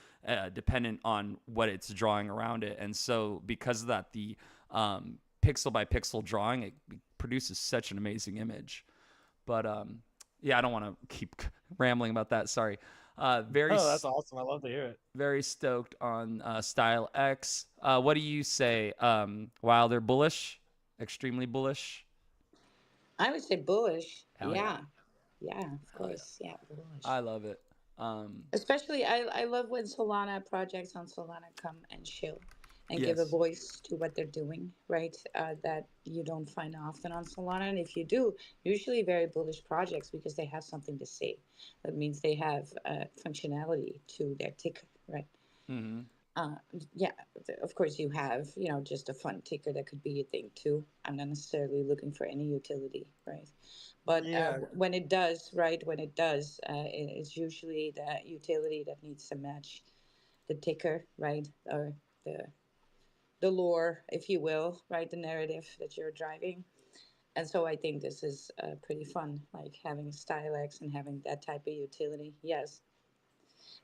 dependent on what it's drawing around it. And so because of that, the pixel by pixel drawing, it produces such an amazing image. But yeah, I don't want to keep rambling about that. Sorry. Oh, that's awesome. I love to hear it. Very stoked on EstateX. What do you say? Wilder, bullish, extremely bullish. I would say bullish. Hell yeah, Yeah, yeah, of hell yeah. course. Yeah, bullish. I love it. Especially, I love when Solana projects on Solana come and show and give a Yes. voice to what they're doing, right? That you don't find often on Solana. And if you do, usually very bullish projects because they have something to say. That means they have functionality to their ticker, right? Mm-hmm. Uh, yeah, of course you have, just a fun ticker that could be a thing too. I'm not necessarily looking for any utility, right? But Yeah, when it does, right, when it does, it's usually the utility that needs to match the ticker, right, or the the lore, if you will, right, the narrative that you're driving. And so I think this is pretty fun, like having a StyleX and having that type of utility. Yes,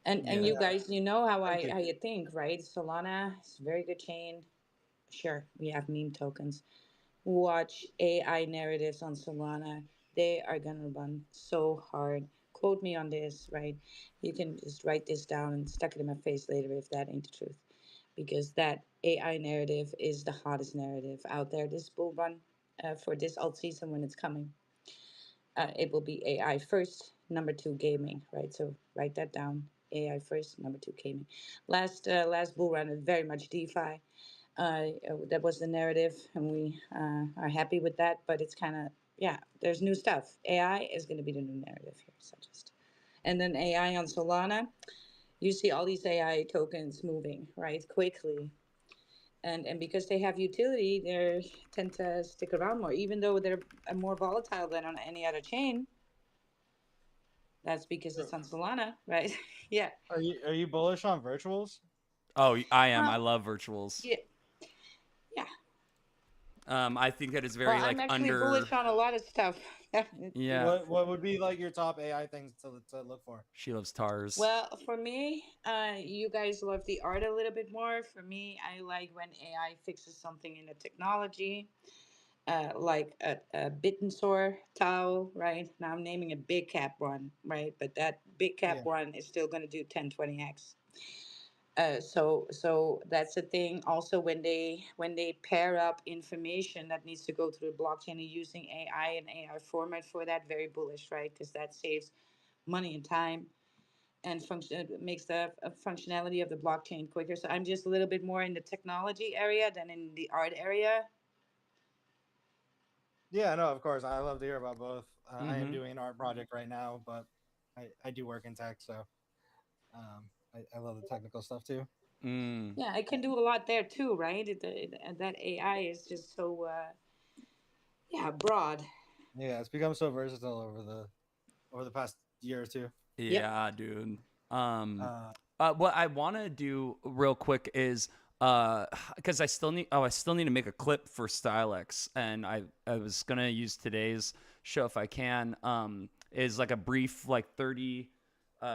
and Yeah. you yeah. guys, you know how Thank I you. how you think, right? Solana is a very good chain. Sure, we have meme tokens. Watch AI narratives on Solana. They are gonna run so hard. Quote me on this, right? You can just write this down and stuck it in my face later if that ain't the truth. Because that AI narrative is the hottest narrative out there. This bull run for this alt season when it's coming, it will be AI first, number two gaming, right? So write that down. AI first, number two gaming. Last bull run is very much DeFi. That was the narrative, and we are happy with that. But it's kind of, yeah, there's new stuff. AI is going to be the new narrative here. So just, and then AI on Solana, you see all these AI tokens moving right quickly, and because they have utility, they tend to stick around more, even though they're more volatile than on any other chain. That's because it's on Solana, right? Yeah. Are you bullish on virtuals? Oh, I am. I Well, love virtuals. yeah, yeah. I think that it's Well, very I'm like actually under. bullish on a lot of stuff. Yeah, What would be like your top AI things to look for? she loves tars. Well, for me, you guys love the art a little bit more. For me, I like when AI fixes something in the technology, like a Bitensor Tau, right? Now I'm naming a big cap one, right? But that big cap Yeah. one is still going to do 1020x. So that's the thing. Also, when they pair up information that needs to go through the blockchain and using AI and AI format for that, very bullish, right? Because that saves money and time and function makes the functionality of the blockchain quicker. So I'm just a little bit more in the technology area than in the art area. Yeah, no, of course. I love to hear about both. I am Mm-hmm. doing an art project right now, but I do work in tech, so I love the technical stuff too. Mm. Yeah, I can do a lot there too, right? That AI is just so yeah, broad. Yeah, it's become so versatile over the past year or two. Yep. Yeah, dude. Um, Uh, what I want to do real quick is because I still need to make a clip for StyleX, and I was gonna use today's show if I can. Is like a brief like 30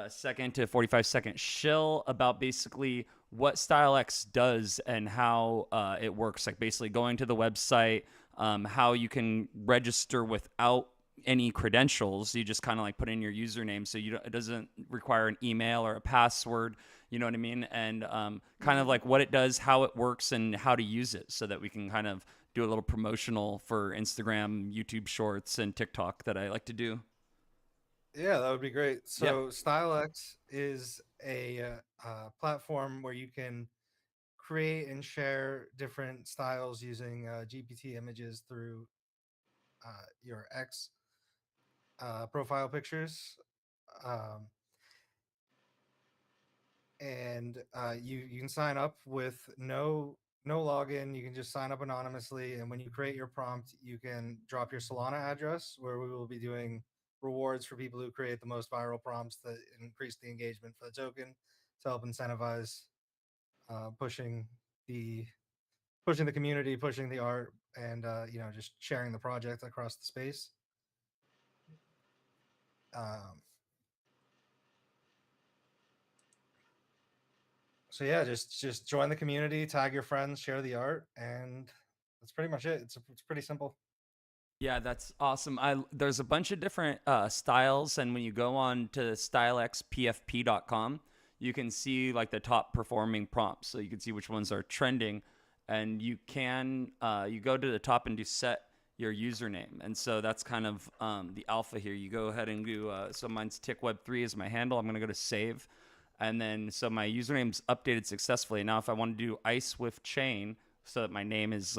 second to 45-second shill about basically what StyleX does and how it works. Like basically going to the website, how you can register without any credentials. You just kind of like put in your username, so it doesn't require an email or a password. You know what I mean? And kind of like what it does, how it works, and how to use it, so that we can kind of do a little promotional for Instagram, YouTube Shorts, and TikTok that I like to do. yeah, that would be great. Yeah. So StyleX is a platform where you can create and share different styles using GPT images through your X profile pictures. Um, and you can sign up with no login. You can just sign up anonymously, and when you create your prompt, you can drop your Solana address, where we will be doing rewards for people who create the most viral prompts that increase the engagement for the token to help incentivize pushing the community, pushing the art, and just sharing the project across the space. Um, so yeah, just join the community, tag your friends, share the art, and that's pretty much it. It's pretty simple. Yeah, that's awesome. There's a bunch of different styles, and when you go on to stylexpfp.com, you can see like the top performing prompts. So you can see which ones are trending, and you go to the top and do set your username, and so that's kind of the alpha here. You go ahead and do so mine's TicWeb3 is my handle. I'm gonna go to save, and then so my username's updated successfully. Now if I want to do ice with chain, so that my name is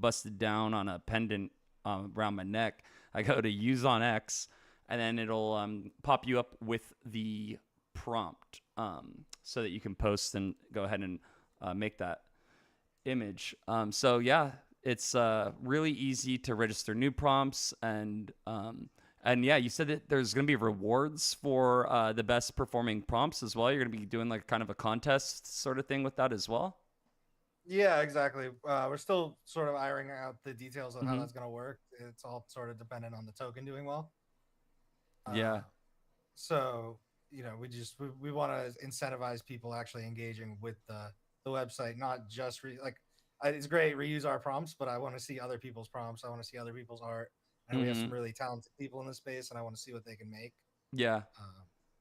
busted down on a pendant around my neck, I go to use on X, and then it'll pop you up with the prompt, so that you can post and go ahead and make that image. So yeah, it's really easy to register new prompts, and yeah, you said that there's going to be rewards for the best performing prompts as well. You're going to be doing like kind of a contest sort of thing with that as well. Yeah, exactly. We're still sort of ironing out the details of how Mm-hmm. that's going to work. It's all sort of dependent on the token doing well. Yeah. So we want to incentivize people actually engaging with the website, not just it's great reuse our prompts, but I want to see other people's prompts. I want to see other people's art. And we have Mm-hmm. some really talented people in this space, and I want to see what they can make. Yeah.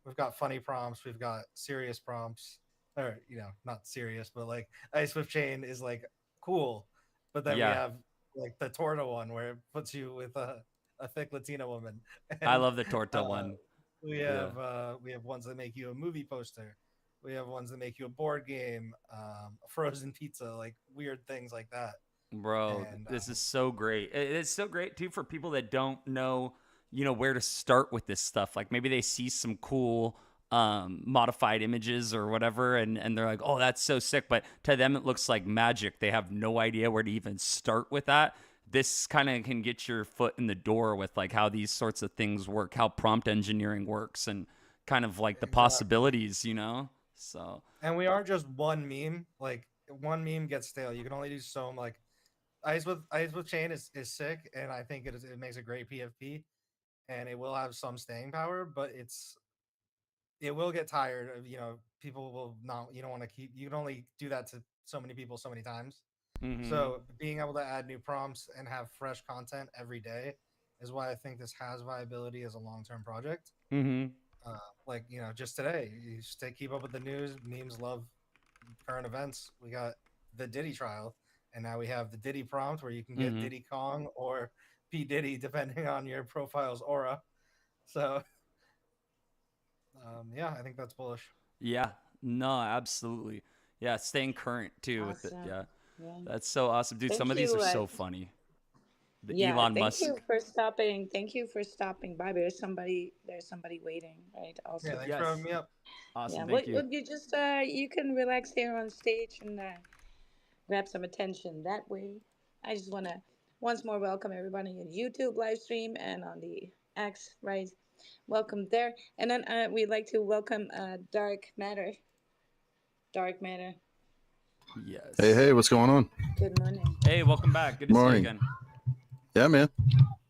We've got funny prompts, we've got serious prompts, or not serious, but like Ice with Chain is like cool, but then we Yeah. have like the Torta one where it puts you with a thick Latina woman, I and love the torta one. we Yeah. have we have ones that make you a movie poster. We have ones that make you a board game, a frozen pizza, like weird things like that. Bro, And this is so great. It's so great too for people that don't know, where to start with this stuff. Like maybe they see some cool modified images or whatever and they're like, "Oh, that's so sick." But to them it looks like magic. They have no idea where to even start with that. This kind of can get your foot in the door with like how these sorts of things work, how prompt engineering works and kind of like the exactly. possibilities. So, And we aren't just one meme. Like one meme gets stale. You can only do so like Ice with Chain is sick, and I think it makes a great PFP, and it will have some staying power, but it will get tired of people will not you don't want to keep you can only do that to so many people so many times. mhm. So being able to add new prompts and have fresh content every day is why I think this has viability as a long-term project. Mhm. Like just today, you stay keep up with the news. Memes love current events. We got the Diddy trial, and now we have the Diddy prompt where you can get Mhm. Diddy Kong or P Diddy depending on your profile's aura. So yeah, I think that's bullish. Yeah. No, absolutely. Yeah, staying current too with it. Awesome. Yeah. Yeah. That's so awesome, dude. Some Thank of these you. are so funny. The Yeah, Elon thank you Musk. for stopping. Thank you for stopping by. There's somebody waiting, right? Yeah, Also. thanks for having Yes. me up. Yeah. Awesome. Thank What you. would you just you can relax here on stage and grab some attention that way. I just want to once more welcome everybody on YouTube live stream and on the X, right? Welcome there. And then we'd like to welcome Dark Matter. Dark Matter. Hey, Yes. hey, what's going on? Good morning. Hey, welcome back. Good to see you Morning. again. Yeah, man.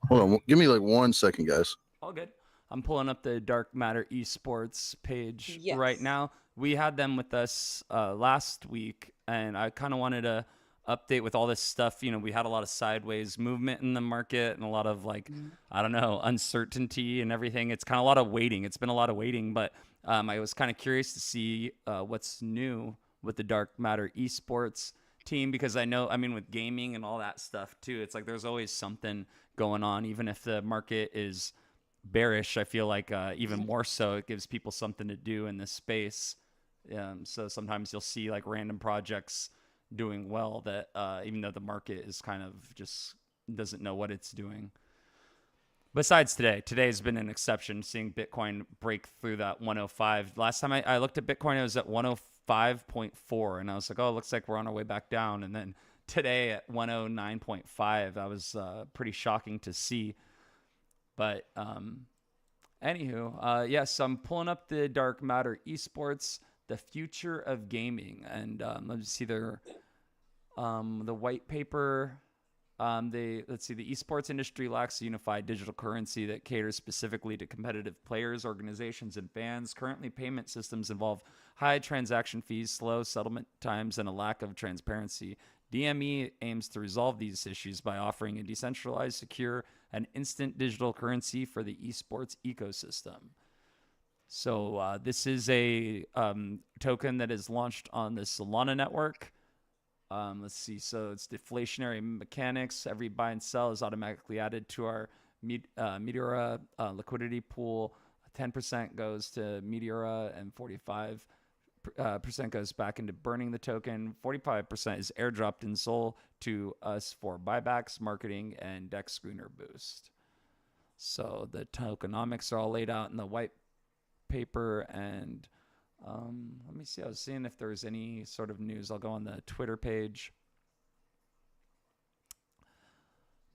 Hold on. Give me like 1 second, guys. All good. I'm pulling up the Dark Matter Esports page right Yes. now. We had them with us last week, and I kind of wanted to update with all this stuff. We had a lot of sideways movement in the market and a lot of like, Mhm. I don't know, uncertainty and everything. It's kind of a lot of waiting. It's been a lot of waiting, but I was kind of curious to see what's new with the Dark Matter Esports team because I mean, with gaming and all that stuff too, it's like there's always something going on, even if the market is bearish. I feel like even more so, it gives people something to do in this space. So sometimes you'll see like random projects doing well that even though the market is kind of just doesn't know what it's doing. Besides today has been an exception, seeing Bitcoin break through that 105. Last time I looked at Bitcoin, it was at 105.4, and I was like, oh, it looks like we're on our way back down. And then today at 109.5, I was pretty shocking to see. But anywho, yes, I'm pulling up the Dark Matter Esports, the future of gaming, and let's see the white paper. Let's see, the esports industry lacks a unified digital currency that caters specifically to competitive players, organizations, and fans. Currently, payment systems involve high transaction fees, slow settlement times, and a lack of transparency. DME aims to resolve these issues by offering a decentralized, secure, and instant digital currency for the esports ecosystem. So this is a token that is launched on the Solana network. Let's see. So it's deflationary mechanics. Every buy and sell is automatically added to our Meteora liquidity pool. 10% goes to Meteora and 45% goes back into burning the token. 45% is airdropped in Sol to us for buybacks, marketing, and DEX screener boost. So the tokenomics are all laid out in the white paper. And let me see. I was seeing if there's any sort of news. I'll go on the Twitter page.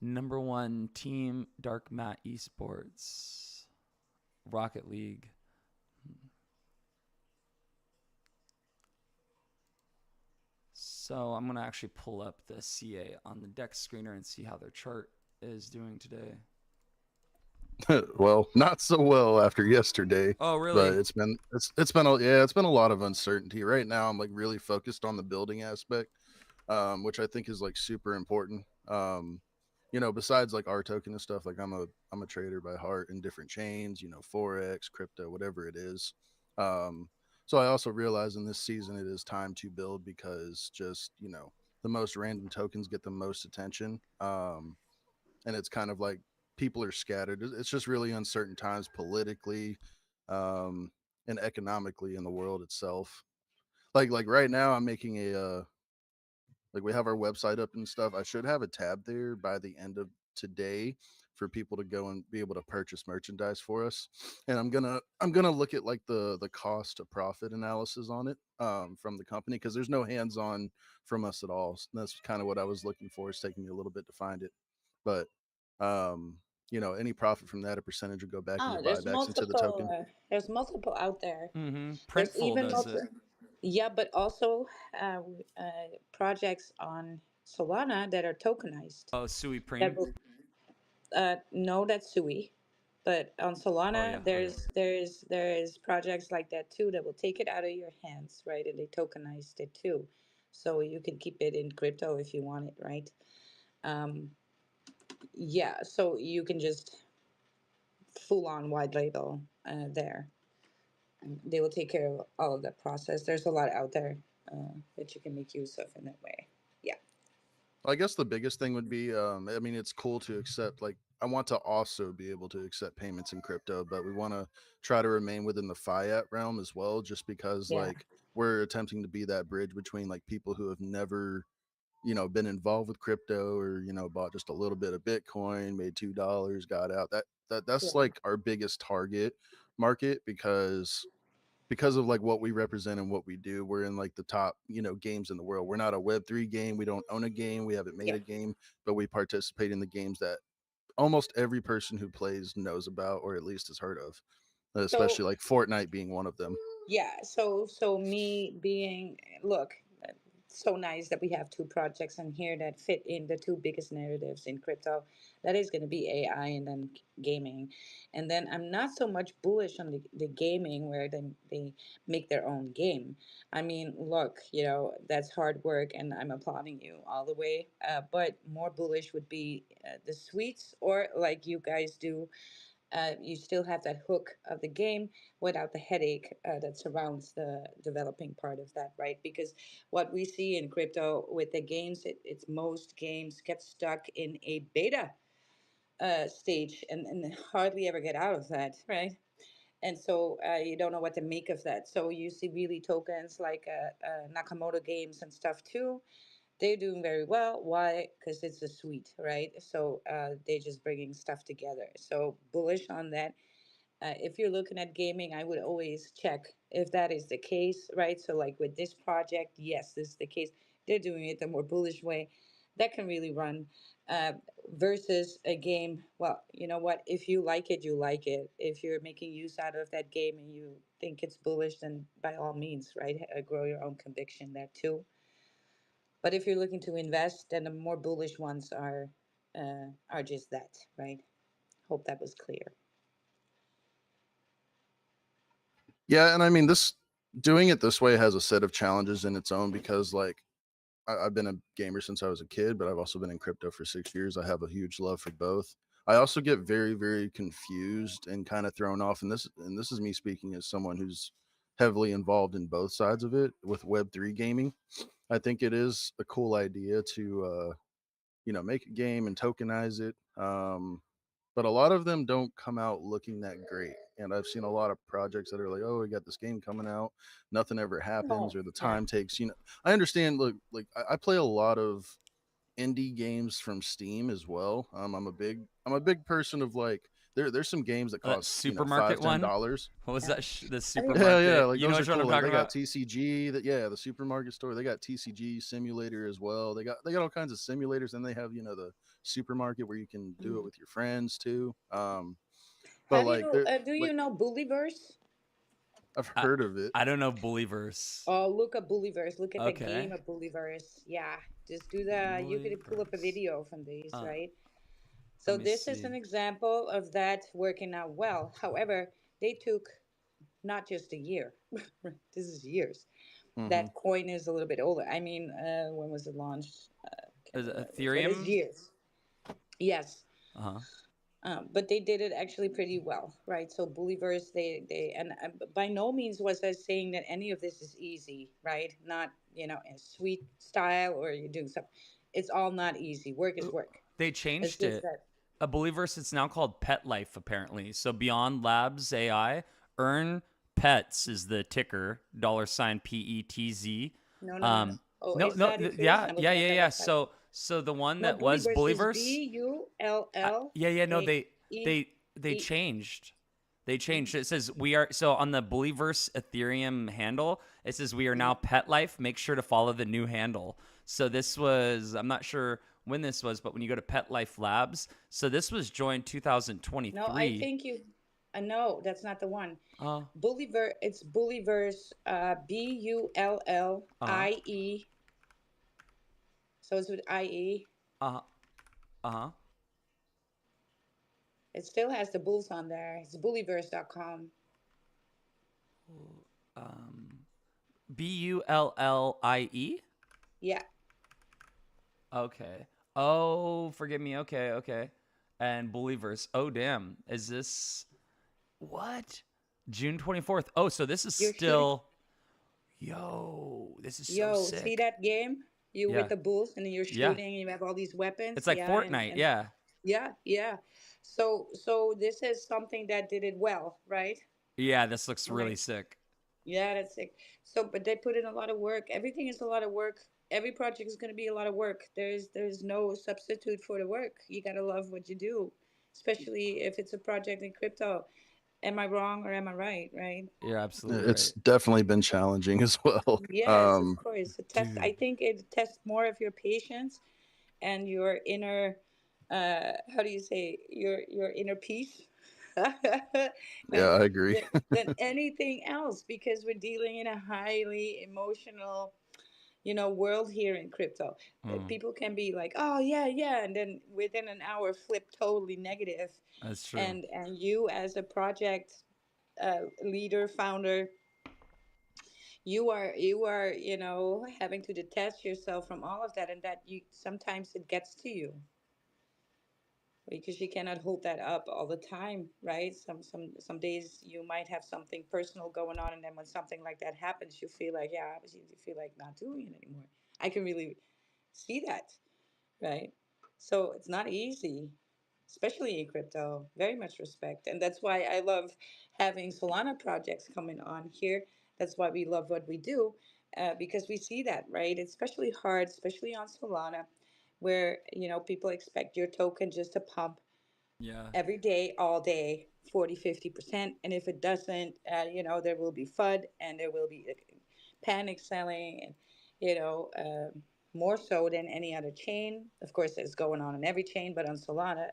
Number one team, Dark Mat Esports, Rocket League. So I'm gonna actually pull up the CA on the DEX screener and see how their chart is doing today. Well, not so well after yesterday, Oh, but really? it's been a lot of uncertainty. Right now, I'm like really focused on the building aspect, which I think is like super important. Besides like our token and stuff, like I'm a trader by heart in different chains, forex, crypto, whatever it is. Um, so I also realize in this season it is time to build because just the most random tokens get the most attention. And it's kind of like people are scattered. It's just really uncertain times politically, um, and economically in the world itself. like right now I'm making a like we have our website up and stuff. I should have a tab there by the end of today for people to go and be able to purchase merchandise for us. And I'm gonna look at like the cost to profit analysis on it from the company, because there's no hands on from us at all. So that's kind of what I was looking for. It's taking me a little bit to find it, but um, any profit from that, a percentage would go back into Oh, buybacks into the token. there's multiple out there. Mm-hmm. There's Printful even does it. yeah, but also projects on Solana that are tokenized. Oh, Sui That Preem. will no, that's Sui. But on Oh yeah. Solana, Okay. there's projects like that too that will take it out of your hands, right? And they tokenized it too, so you can keep it in crypto if you want it, right? Um, yeah, so you can just full on white label there. They will take care of all of that process. There's a lot out there that you can make use of in that way. Yeah, I guess the biggest thing would be, I mean, it's cool to accept, like, I want to also be able to accept payments in crypto, but we want to try to remain within the fiat realm as well, just because, yeah, like, we're attempting to be that bridge between, like, people who have never, been involved with crypto, or, bought just a little bit of Bitcoin, made $2, got out. That's yeah. like our biggest target market, because of like what we represent and what we do. We're in like the top, games in the world. We're not a web3 game. We don't own a game. We haven't made Yeah. a game, but we participate in the games that almost every person who plays knows about, or at least has heard of, So especially like Fortnite being one of them. yeah, so me being look, so nice that we have two projects in here that fit in the two biggest narratives in crypto. That is going to be AI and then gaming. And then I'm not so much bullish on the gaming where they make their own game. I mean, look, that's hard work and I'm applauding you all the way. But more bullish would be the suites, or like you guys do, you still have that hook of the game without the headache that surrounds the developing part of that, right? Because what we see in crypto with the games, it's most games get stuck in a beta stage and hardly ever get out of that, right? And so you don't know what to make of that. So you see really tokens like Nakamoto games and stuff too. They're doing very well. Why? Because it's a suite, right? So they're just bringing stuff together. So bullish on that. If you're looking at gaming, I would always check if that is the case, right? So, like with this project, yes, this is the case. They're doing it the more bullish way. That can really run uh, versus a game. Well, you know what? If you like it, you like it. If you're making use out of that game and you think it's bullish, then by all means, right? Grow your own conviction there too. But if you're looking to invest, then the more bullish ones are just that, right? Hope that was clear. Yeah, and I mean, this doing it this way has a set of challenges in its own, because like I've been a gamer since I was a kid, but I've also been in crypto for 6 years. I have a huge love for both. I also get very, very confused and kind of thrown off. And this is me speaking as someone who's heavily involved in both sides of it with Web3 gaming. I think it is a cool idea to, make a game and tokenize it. But a lot of them don't come out looking that great. And I've seen a lot of projects that are like, oh, we got this game coming out, nothing ever happens, Oh, or the yeah. time takes. I understand. Look, like I play a lot of indie games from Steam as well. I'm a big person of like there's some games that That cost supermarket five ten one. dollars. What was Yeah. that? The I mean, Yeah, supermarket. like You know those are which one I'm cool. Like talking they got about? TCG, the supermarket store. They got TCG simulator as well. They got all kinds of simulators, and they have the supermarket where you can do it mm. with your friends too. But Have like you they're do you like know Bullyverse? I've I heard of it. I don't know Bullyverse. Oh, look at Bullyverse. Look at the Okay. game of Bullyverse. Yeah, just do the. You could pull up a Bullyverse. video from these, Uh, right? let So me this is see. an example of that working out well. However, they took not just a year. This is years. Hmm. That coin is a little bit older. I mean, when was it launched? Can't Is it remember, but it's Ethereum? years. Yes. Uh huh. But they did it actually pretty well, right? So Bullyverse, they and by no means was I saying that any of this is easy, right? Not in sweet style or you're doing something. It's all not easy. Work is work. They It's changed just it. that. A Bullyverse, it's now called Pet Life, apparently. So Beyond Labs AI, earn Pets is the ticker, $PETZ. No, no, no, no. Um, Oh, no, is no, that it first? yeah, I'm yeah, looking at yeah, the yeah. website. So the one No, that was Bullyverse is Bullyverse, yeah, yeah, no, Bullyverse. they changed. They changed. It says we are so on the Bullyverse Ethereum handle. It says we are now Pet Life. Make sure to follow the new handle. So this was I'm not sure when this was, but when you go to Pet Life Labs, so this was joined No, I 2023. think you. No, that's not the one. Uh, Bullyverse. It's Bullyverse. uh, Bullie. So it's with IE. uh, uh, It still has the bulls on there. It's bullyverse.com. um, BULLIE. Yeah. Okay. Oh, forgive me. Okay, okay. And Believers. Oh, damn. Is this what? June 24th. Oh, so this is You're shooting. still. Yo, this is so Yo, see sick. that game? You with Yeah. the bulls and you're Yeah. shooting and you have all these weapons. It's like Yeah, Fortnite. and Yeah. yeah, yeah. So this is something that did it well, right? Yeah, this looks really Right. sick. Yeah, that's it. So, but they put in a lot of work. Everything is a lot of work. Every project is going to be a lot of work. There's no substitute for the work. You got to love what you do, especially if it's a project in crypto. Am I wrong or am I right? Right? You're absolutely It's right. definitely been challenging as well. Yes, of course. A test. I Dude. think it tests more of your patience and your inner. How do you say your inner peace? Yeah, Right? I agree. Than anything else, because we're dealing in a highly emotional, world here in crypto. Mm, People can be like, oh yeah, yeah, and then within an hour flip totally negative. that's true. And you as a project leader, founder, you are having to detach yourself from all of that, and that you sometimes it gets to you because you cannot hold that up all the time, right? Some days you might have something personal going on, and then when something like that happens, you feel like, yeah, obviously you feel like not doing it anymore. I can really see that, right? So it's not easy, especially in crypto. Very much respect, and that's why I love having Solana projects coming on here. That's why we love what we do, because we see that, right? It's especially hard, especially on Solana, where people expect your token just to pump Yeah. every day, all day, 40, 50%. And if it doesn't, there will be FUD and there will be panic selling and, more so than any other chain. Of course, it's going on in every chain, but on Solana,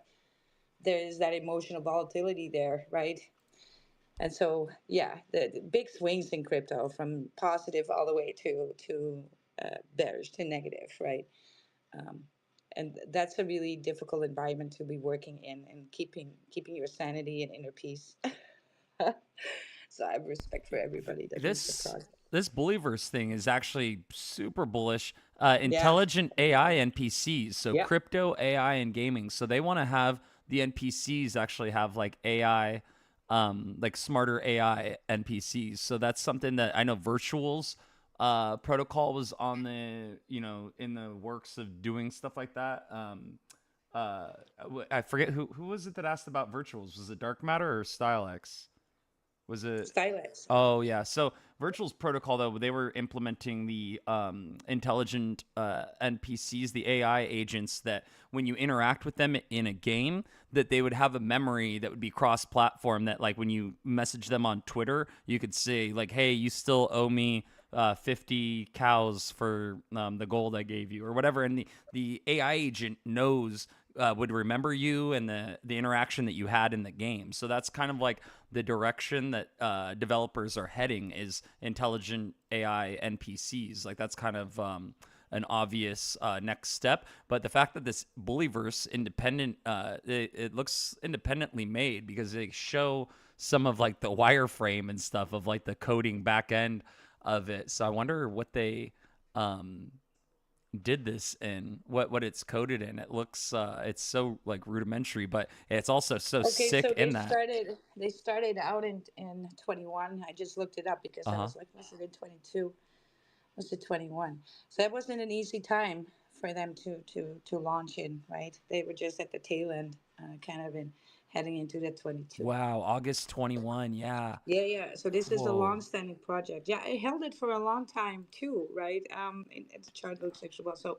there is that emotional volatility there, right? And so, yeah, the big swings in crypto from positive all the way to bearish to negative, right? um, and that's a really difficult environment to be working in and keeping your sanity and inner peace. So I have respect for everybody that leads the This project. this Bullyverse thing is actually super bullish. Yeah. Intelligent AI NPCs, so Yep. crypto AI and gaming. So they want to have the NPCs actually have like AI, like smarter AI NPCs. So that's something that I know Virtuals protocol was on the in the works of doing stuff like that. I forget who was it that asked about Virtuals. Was it Dark Matter or StyleX? Was it? Stylex. Oh yeah. So Virtual's protocol though, they were implementing the intelligent NPCs, the AI agents that when you interact with them in a game, that they would have a memory that would be cross-platform. That like when you message them on Twitter, you could say like, "Hey, you still owe me 50 cows for the gold I gave you," or whatever. And the AI agent knows. Would remember you and the interaction that you had in the game. So that's kind of like the direction that developers are heading is intelligent AI NPCs. Like that's kind of an obvious next step. But the fact that this Bullyverse independent, it looks independently made because they show some of like the wireframe and stuff of like the coding back end of it. So I wonder what they did this in, what it's coded in. It looks it's so like rudimentary, but it's also so Okay, sick so they in that. started out in 21. I just looked it up because I Uh-huh. was like, was it in 22? Was it 21? So that wasn't an easy time for them to launch in, right? They were just at the tail end, kind of in heading into the 22. Wow, August 21. Yeah. Yeah, yeah. So this is a Whoa. long-standing project. Yeah, I held it for a long time too, right? The chart looks actually well. So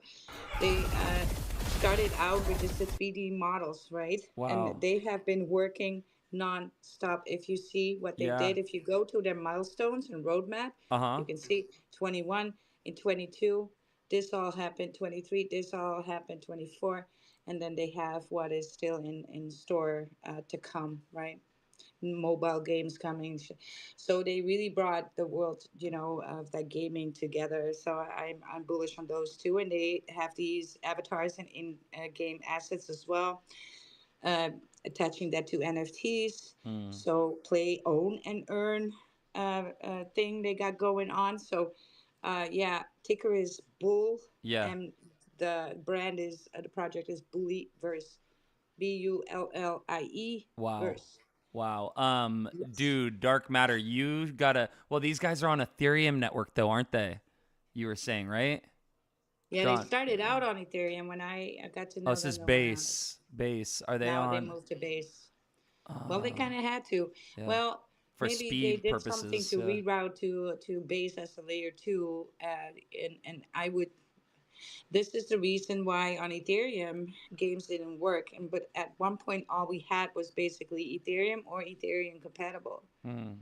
they started out with just the 3D models, right? And Wow. they have been working non-stop. If you see what they Yeah. did, if you go to their milestones and roadmap, Uh-huh. you can see 21 in 22. This all happened 23. This all happened 24, and then they have what is still in store to come, right? Mobile games coming. So they really brought the world, of that gaming together. So I'm bullish on those two, and they have these avatars and in-game assets as well, uh, attaching that to NFTs. Mm. So play, own, and earn thing they got going on. So yeah, ticker is Bull, Yeah. and the brand is the project is Bulliverse, Bullie Wow. verse. Wow. Yes. Dude, Dark Matter, you gotta. Well, these guys are on Ethereum network, though, aren't they? You were saying, right? Yeah, they John. started out on Ethereum. When I got to Oh, know this them, is they were on it. base. Base. Are they Now they on? moved to base. Well, they Uh, kind of had to. yeah. Well, For maybe they speed did something purposes. to Yeah. reroute to base as a layer two. And I would. This is the reason why on Ethereum games didn't work. And but at one point, all we had was basically Ethereum or Ethereum compatible. Mm.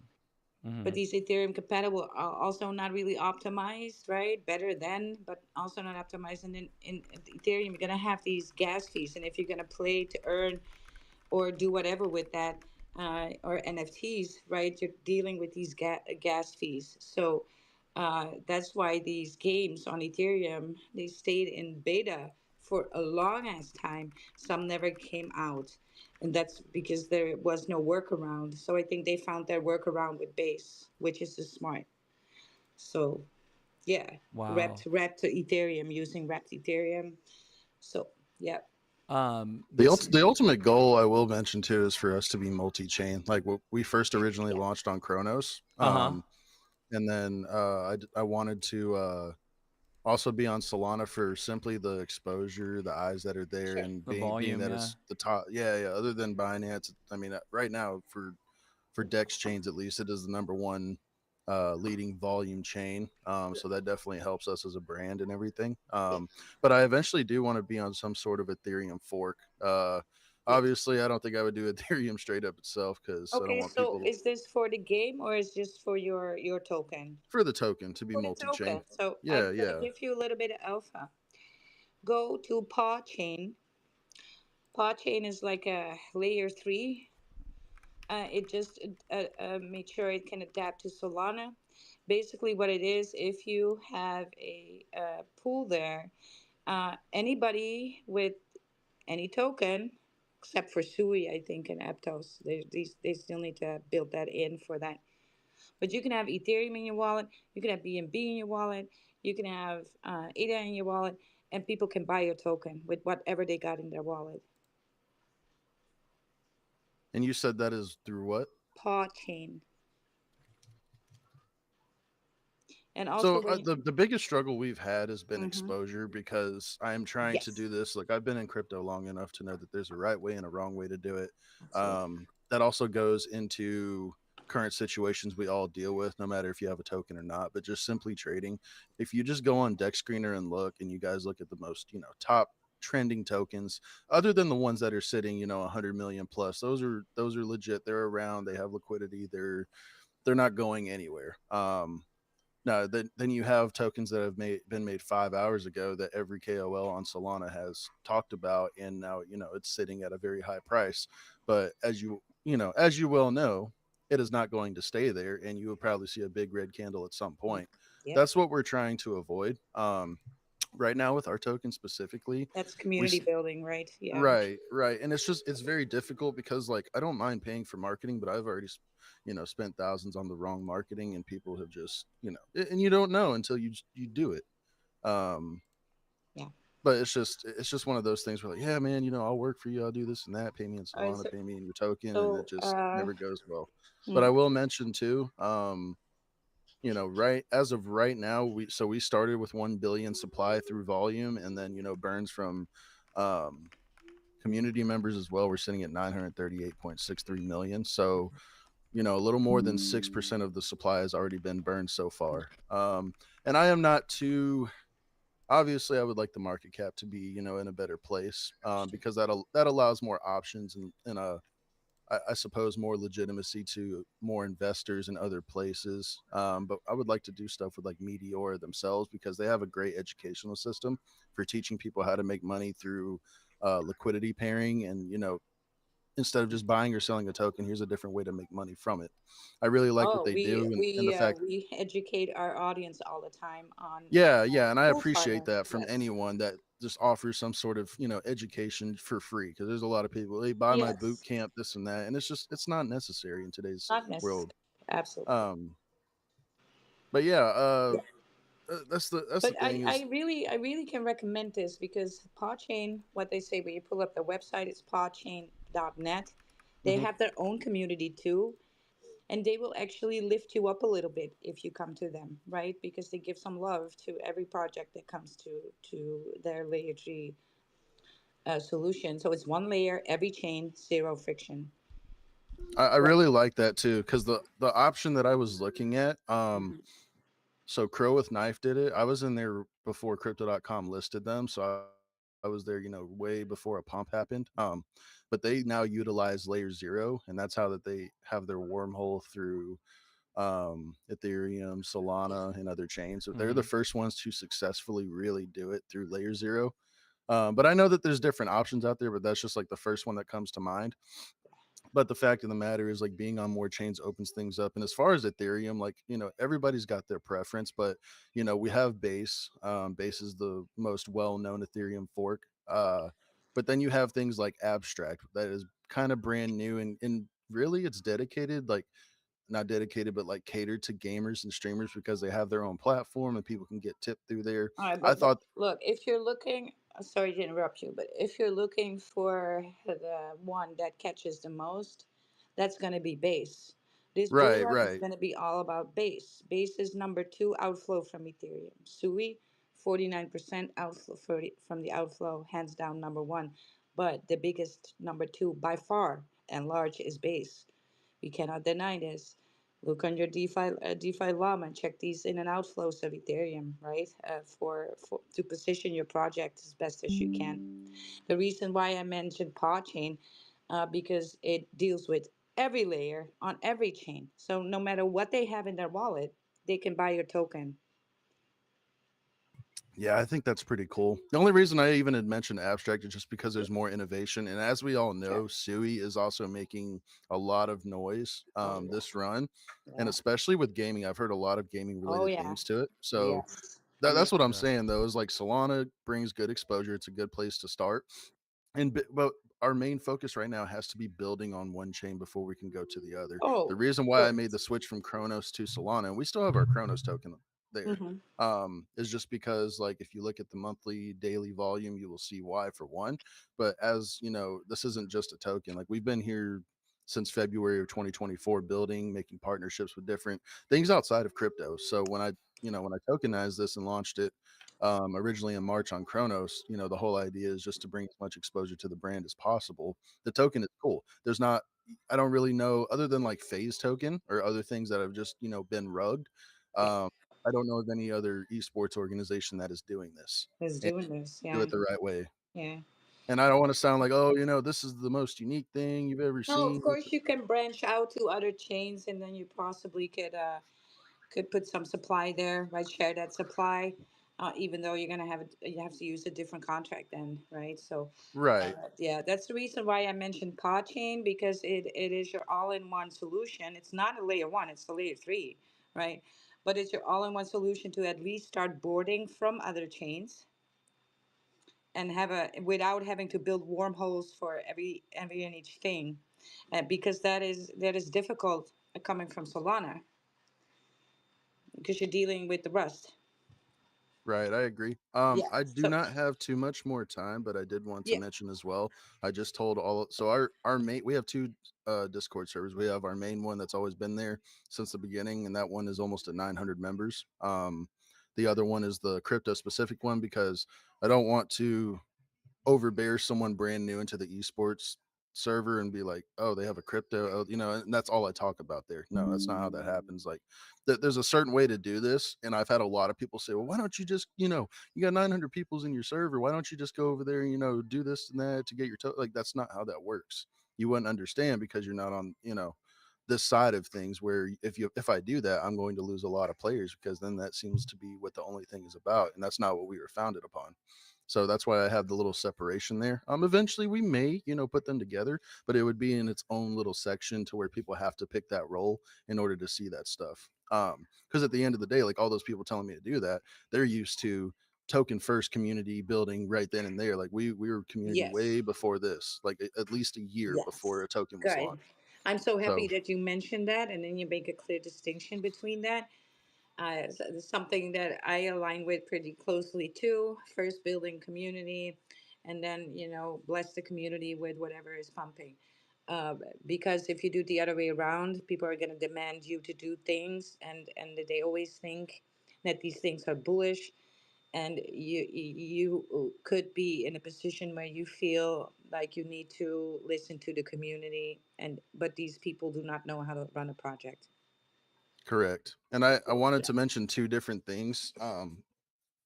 But Mm. these Ethereum compatible are also not really optimized, right? Better than, but also not optimized. And then in Ethereum, you're gonna have these gas fees, and if you're gonna play to earn or do whatever with that, or NFTs, right? You're dealing with these gas fees. So that's why these games on Ethereum they stayed in beta for a long ass time. Some never came out, and that's because there was no workaround. So I think they found their workaround with Base, which is smart. So yeah, Wow. wrapped to Ethereum using wrapped Ethereum. So yeah, This. The ultimate goal I will mention too is for us to be multi-chain. Like what we first originally yeah, launched on Chronos, Uh-huh. and then I wanted to also be on Solana for simply the exposure, the eyes that are there, sure. and The being volume, that yeah. it's the top. Yeah, yeah. Other than Binance, I mean, right now for Dex chains at least, it is the number one leading volume chain. So that definitely helps us as a brand and everything. Yeah, But I eventually do want to be on some sort of Ethereum fork. yeah. Obviously, I don't think I would do Ethereum straight up itself because I don't Okay, want so people to, is this for the game or is just for your token? for the token to be For the multi-chain. token. So Yeah, I'm gonna yeah. give you a little bit of alpha. Go to Paw Chain. Paw Chain is like a layer three. It just made sure it can adapt to Solana. Basically, what it is, if you have a pool there, anybody with any token, except for Sui, I think, and Aptos, they still need to build that in for that. But you can have Ethereum in your wallet, you can have BNB in your wallet, you can have ADA in your wallet, and people can buy your token with whatever they got in their wallet. And you said that is through what? Paw chain. And So also when you. the biggest struggle we've had has been Hmm. exposure because I am trying to Yes, do this. Like I've been in crypto long enough to know that there's a right way and a wrong way to do it. absolutely. That also goes into current situations we all deal with, no matter if you have a token or not. But just simply trading. If you just go on Deck Screener and look, and you guys look at the most top trending tokens, other than the ones that are sitting 100 million plus, those are legit. They're around. They have liquidity. They're not going anywhere. No, then you have tokens that have been made 5 hours ago that every KOL on Solana has talked about, and now it's sitting at a very high price. But as you well know, it is not going to stay there, and you will probably see a big red candle at some point. Yep, That's what we're trying to avoid. Right now with our token specifically, that's we community building, right? Yeah. right, right, and it's very difficult because like I don't mind paying for marketing, but I've already spent thousands on the wrong marketing, and people have just and you don't know until you do it. Um, Yeah. but it's just one of those things where like, yeah, man, I'll work for you, I'll do this and that, pay me in All right. Solana, pay me in your token, and it So just never goes well. But I hmm, will mention too, right as of right now, we started with 1 billion supply through volume, and then burns from um community members as well. We're sitting at 938.63 million. So, a little more than 6% of the supply has already been burned so far. And I am not too obviously I would like the market cap to be, in a better place, because that allows more options and I suppose more legitimacy to more investors in other places. But I would like to do stuff with like Meteor themselves because they have a great educational system for teaching people how to make money through liquidity pairing. And, instead of just buying or selling a token, here's a different way to make money from it. I really like what Oh, they we do. And the we uh, fact, we educate our audience all the time on yeah. And I full appreciate funnel. that from Yes, anyone that just offers some sort of, education for free. Cause there's a lot of people, they buy my boot yes, camp, this and that. And it's not necessary in today's not necessary. world. Absolutely. Um, but yeah, that's the But thing is I really can recommend this because Podchain, what they say when you pull up the website, it's podchain.net. They mhm. have their own community too, and they will actually lift you up a little bit if you come to them, right? Because they give some love to every project that comes to their layer three solution. So it's one layer, every chain, zero friction. I really like that too because the option that I was looking at, Mhm. so Crow with Knife did it. I was in there before Crypto.com listed them, so I was there, way before a pump happened. But they now utilize Layer Zero, and that's how that they have their wormhole through Ethereum, Solana, and other chains. So they're the Mhm. first ones to successfully really do it through Layer Zero. But I know that there's different options out there, but that's just like the first one that comes to mind. But the fact of the matter is like being on more chains opens things up. And as far as Ethereum, like, everybody's got their preference, but we have Base. Base is the most well-known Ethereum fork. But then you have things like Abstract that is kind of brand new and really it's dedicated, like not dedicated, but like catered to gamers and streamers because they have their own platform and people can get tipped through there. All right, I but thought look, if you're looking, sorry to interrupt you, but if you're looking for the one that catches the most, that's going to be base. This bull right, run is right. going to be all about base. Base is number two outflow from Ethereum. Sui, 49% outflow from the outflow, hands down number one. But the biggest number two by far and large is base. We cannot deny this. Look on your DeFi Llama and check these in and outflows of Ethereum, right? For to position your project as best as you can. The reason why I mentioned Podchain, because it deals with every layer on every chain. So no matter what they have in their wallet, they can buy your token. Yeah, I think that's pretty cool. The only reason I even had mentioned abstract is just because Yeah, there's more innovation. And as we all sure. know, Sui is also making a lot of noise Oh yeah, this run. And yeah. especially with gaming, I've heard a lot of gaming Oh related yeah, things to it. So yes. that's what I'm Yeah. saying though, is like Solana brings good exposure. It's a good place to start. But our main focus right now has to be building on one chain before we can go to the other. The Oh, reason why I made correct. the switch from Kronos to Solana, and we still have our Kronos token there, Mm-hmm. is just because like if you look at the monthly daily volume, you will see why for one. But as you know, this isn't just a token. Like we've been here since February of 2024 building, making partnerships with different things outside of crypto. So when I tokenized this and launched it originally in March on Kronos, the whole idea is just to bring as much exposure to the brand as possible. The token is cool. I don't really know other than like phase token or other things that have just, been rugged. Yeah, Um, I don't know of any other esports organization that is doing this he's and doing this. do Yeah, it the right way. yeah. And I don't want to sound like, oh, this is the most unique thing you've ever No, seen. of course you can branch out to other chains, and then you possibly could put some supply there, right? Share that supply, even though you have to use a different contract then, right? So, Right. yeah, that's the reason why I mentioned Podchain because it is your all-in-one solution. It's not a layer one; it's a layer three, right? But it's your all-in-one solution to at least start boarding from other chains and have a without having to build wormholes for every and each thing, because that is difficult coming from Solana because you're dealing with the Rust. Right, I agree. Yeah. I do So not have too much more time, but I did want to yeah. mention as well. I just told all so our main we have two Discord servers. We have our main one that's always been there since the beginning, and that one is almost at 900 members. The other one is the crypto specific one because I don't want to overbear someone brand new into the esports server and be like, oh, they have a crypto, oh, and that's all I talk about there. No, that's not how that happens. Like, there's a certain way to do this, and I've had a lot of people say, well, why don't you just, you got 900 people's in your server, why don't you just go over there and do this and that to get your like, that's not how that works. You wouldn't understand because you're not on this side of things, where if I do that, I'm going to lose a lot of players, because then that seems to be what the only thing is about, and that's not what we were founded upon. So that's why I have the little separation there. Eventually we may, put them together, but it would be in its own little section to where people have to pick that role in order to see that stuff. Because at the end of the day, like, all those people telling me to do that, they're used to token first community building right then and there. Like, we were community Yes. way before this, like at least a year before Yes. a token was Good. launched. I'm so happy So that you mentioned that, and then you make a clear distinction between that. Something that I align with pretty closely too. First, building community, and then bless the community with whatever is pumping. Uh, because if you do the other way around, people are going to demand you to do things, and they always think that these things are bullish, and you could be in a position where you feel like you need to listen to the community, and but these people do not know how to run a project. correct. And I wanted Yeah. to mention two different things.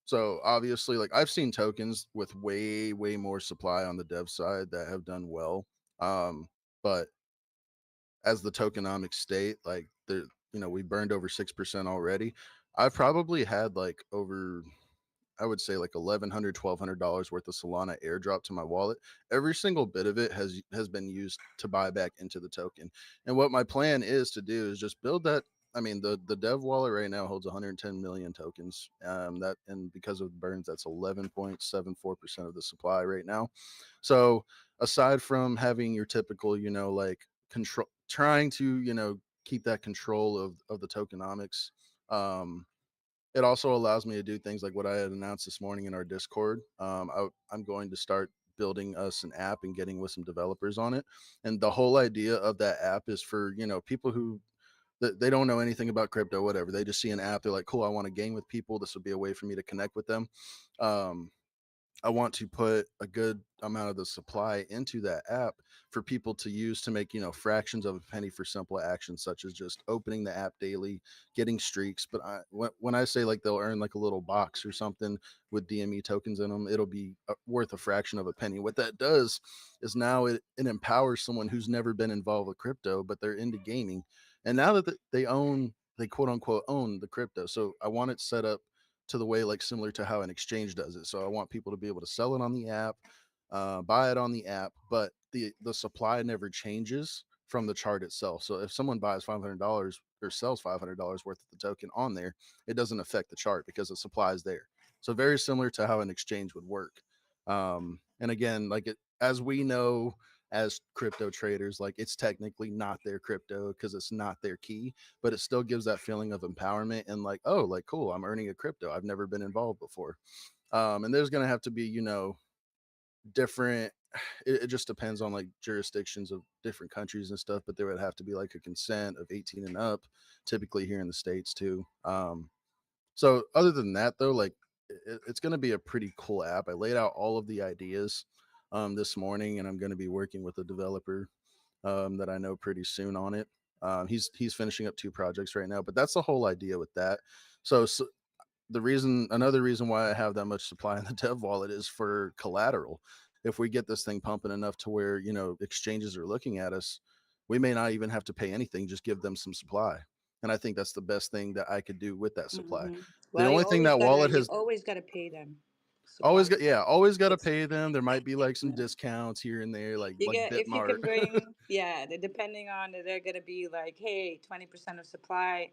So obviously, like, I've seen tokens with way, way more supply on the dev side that have done well. But as the tokenomic state, like, we burned over 6% already. I've probably had like over, I would say, like $1,100, $1,200 worth of Solana airdrop to my wallet. Every single bit of it has been used to buy back into the token. And what my plan is to do is just build that. I mean, the dev wallet right now holds 110 million tokens. And because of burns, that's 11.74% of the supply right now. So aside from having your typical, like, control, trying to, keep that control of the tokenomics, it also allows me to do things like what I had announced this morning in our Discord. I'm going to start building us an app and getting with some developers on it. And the whole idea of that app is for, people who, they don't know anything about crypto, whatever. They just see an app. They're like, cool, I want to game with people. This would be a way for me to connect with them. Um, I want to put a good amount of the supply into that app for people to use to make, fractions of a penny for simple actions, such as just opening the app daily, getting streaks. But when I say, like, they'll earn like a little box or something with DME tokens in them, it'll be worth a fraction of a penny. What that does is now it empowers someone who's never been involved with crypto, but they're into gaming. And now that they quote unquote own the crypto. So I want it set up to the way, like, similar to how an exchange does it. So I want people to be able to sell it on the app, buy it on the app, but the supply never changes from the chart itself. So if someone buys $500 or sells $500 worth of the token on there, it doesn't affect the chart because the supply is there. So very similar to how an exchange would work. And again, like, as we know, as crypto traders, like, it's technically not their crypto because it's not their key, but it still gives that feeling of empowerment and, like, oh, like, cool, I'm earning a crypto, I've never been involved before. And there's going to have to be, different, it just depends on, like, jurisdictions of different countries and stuff, but there would have to be like a consent of 18 and up, typically here in the States too. So other than that, though, like, it's going to be a pretty cool app. I laid out all of the ideas this morning, and I'm going to be working with a developer that I know pretty soon on it. He's finishing up two projects right now, but that's the whole idea with that. So another reason why I have that much supply in the dev wallet is for collateral. If we get this thing pumping enough to where, exchanges are looking at us, we may not even have to pay anything, just give them some supply. And I think that's the best thing that I could do with that supply. The Well, only thing that wallet you has always gotta pay them. always Supply. got, yeah, always got to It's pay them. There might be like some yeah. discounts here and there, You like get if you Bitmart. can bring, yeah, depending on it, they're gonna be like, hey, 20% of supply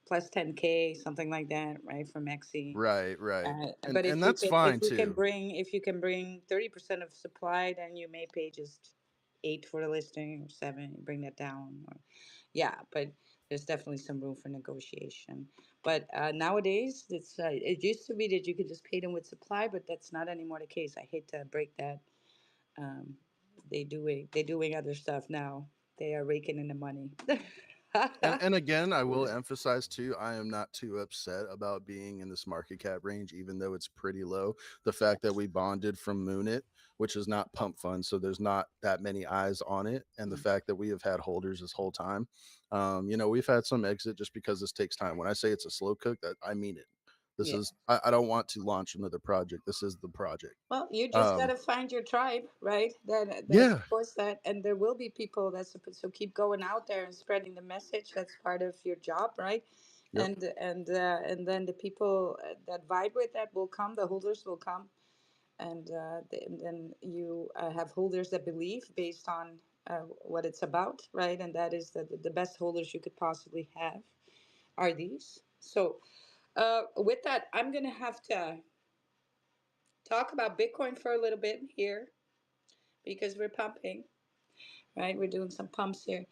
plus 10K, something like that, right, from Maxi. Right, right. But And that's if fine you can too. bring 30% of supply, then you may pay just 8 for the listing or 7. Bring that down. Or, yeah, but there's definitely some room for negotiation. But nowadays, it used to be that you could just pay them with supply, but that's not anymore the case. I hate to break that. Um, they're doing other stuff now. They are raking in the money. And again, I will emphasize too, I am not too upset about being in this market cap range, even though it's pretty low. The fact that we bonded from Moonit, which is not pump fund, so there's not that many eyes on it, and the fact that we have had holders this whole time. We've had some exit just because this takes time. When I say it's a slow cook, that I mean it. This Yeah. is I don't want to launch another project. This is the project. Well, you just got Um, to find your tribe, right? That yeah, supports that, and there will be people that support. So keep going out there and spreading the message. That's part of your job, right? yep. And then the people that vibe with that will come. The holders will come, and then you have holders that believe based on what it's about, right? And that is that the best holders you could possibly have are these. So with that, I'm gonna have to talk about Bitcoin for a little bit here because we're pumping, right? We're doing some pumps here.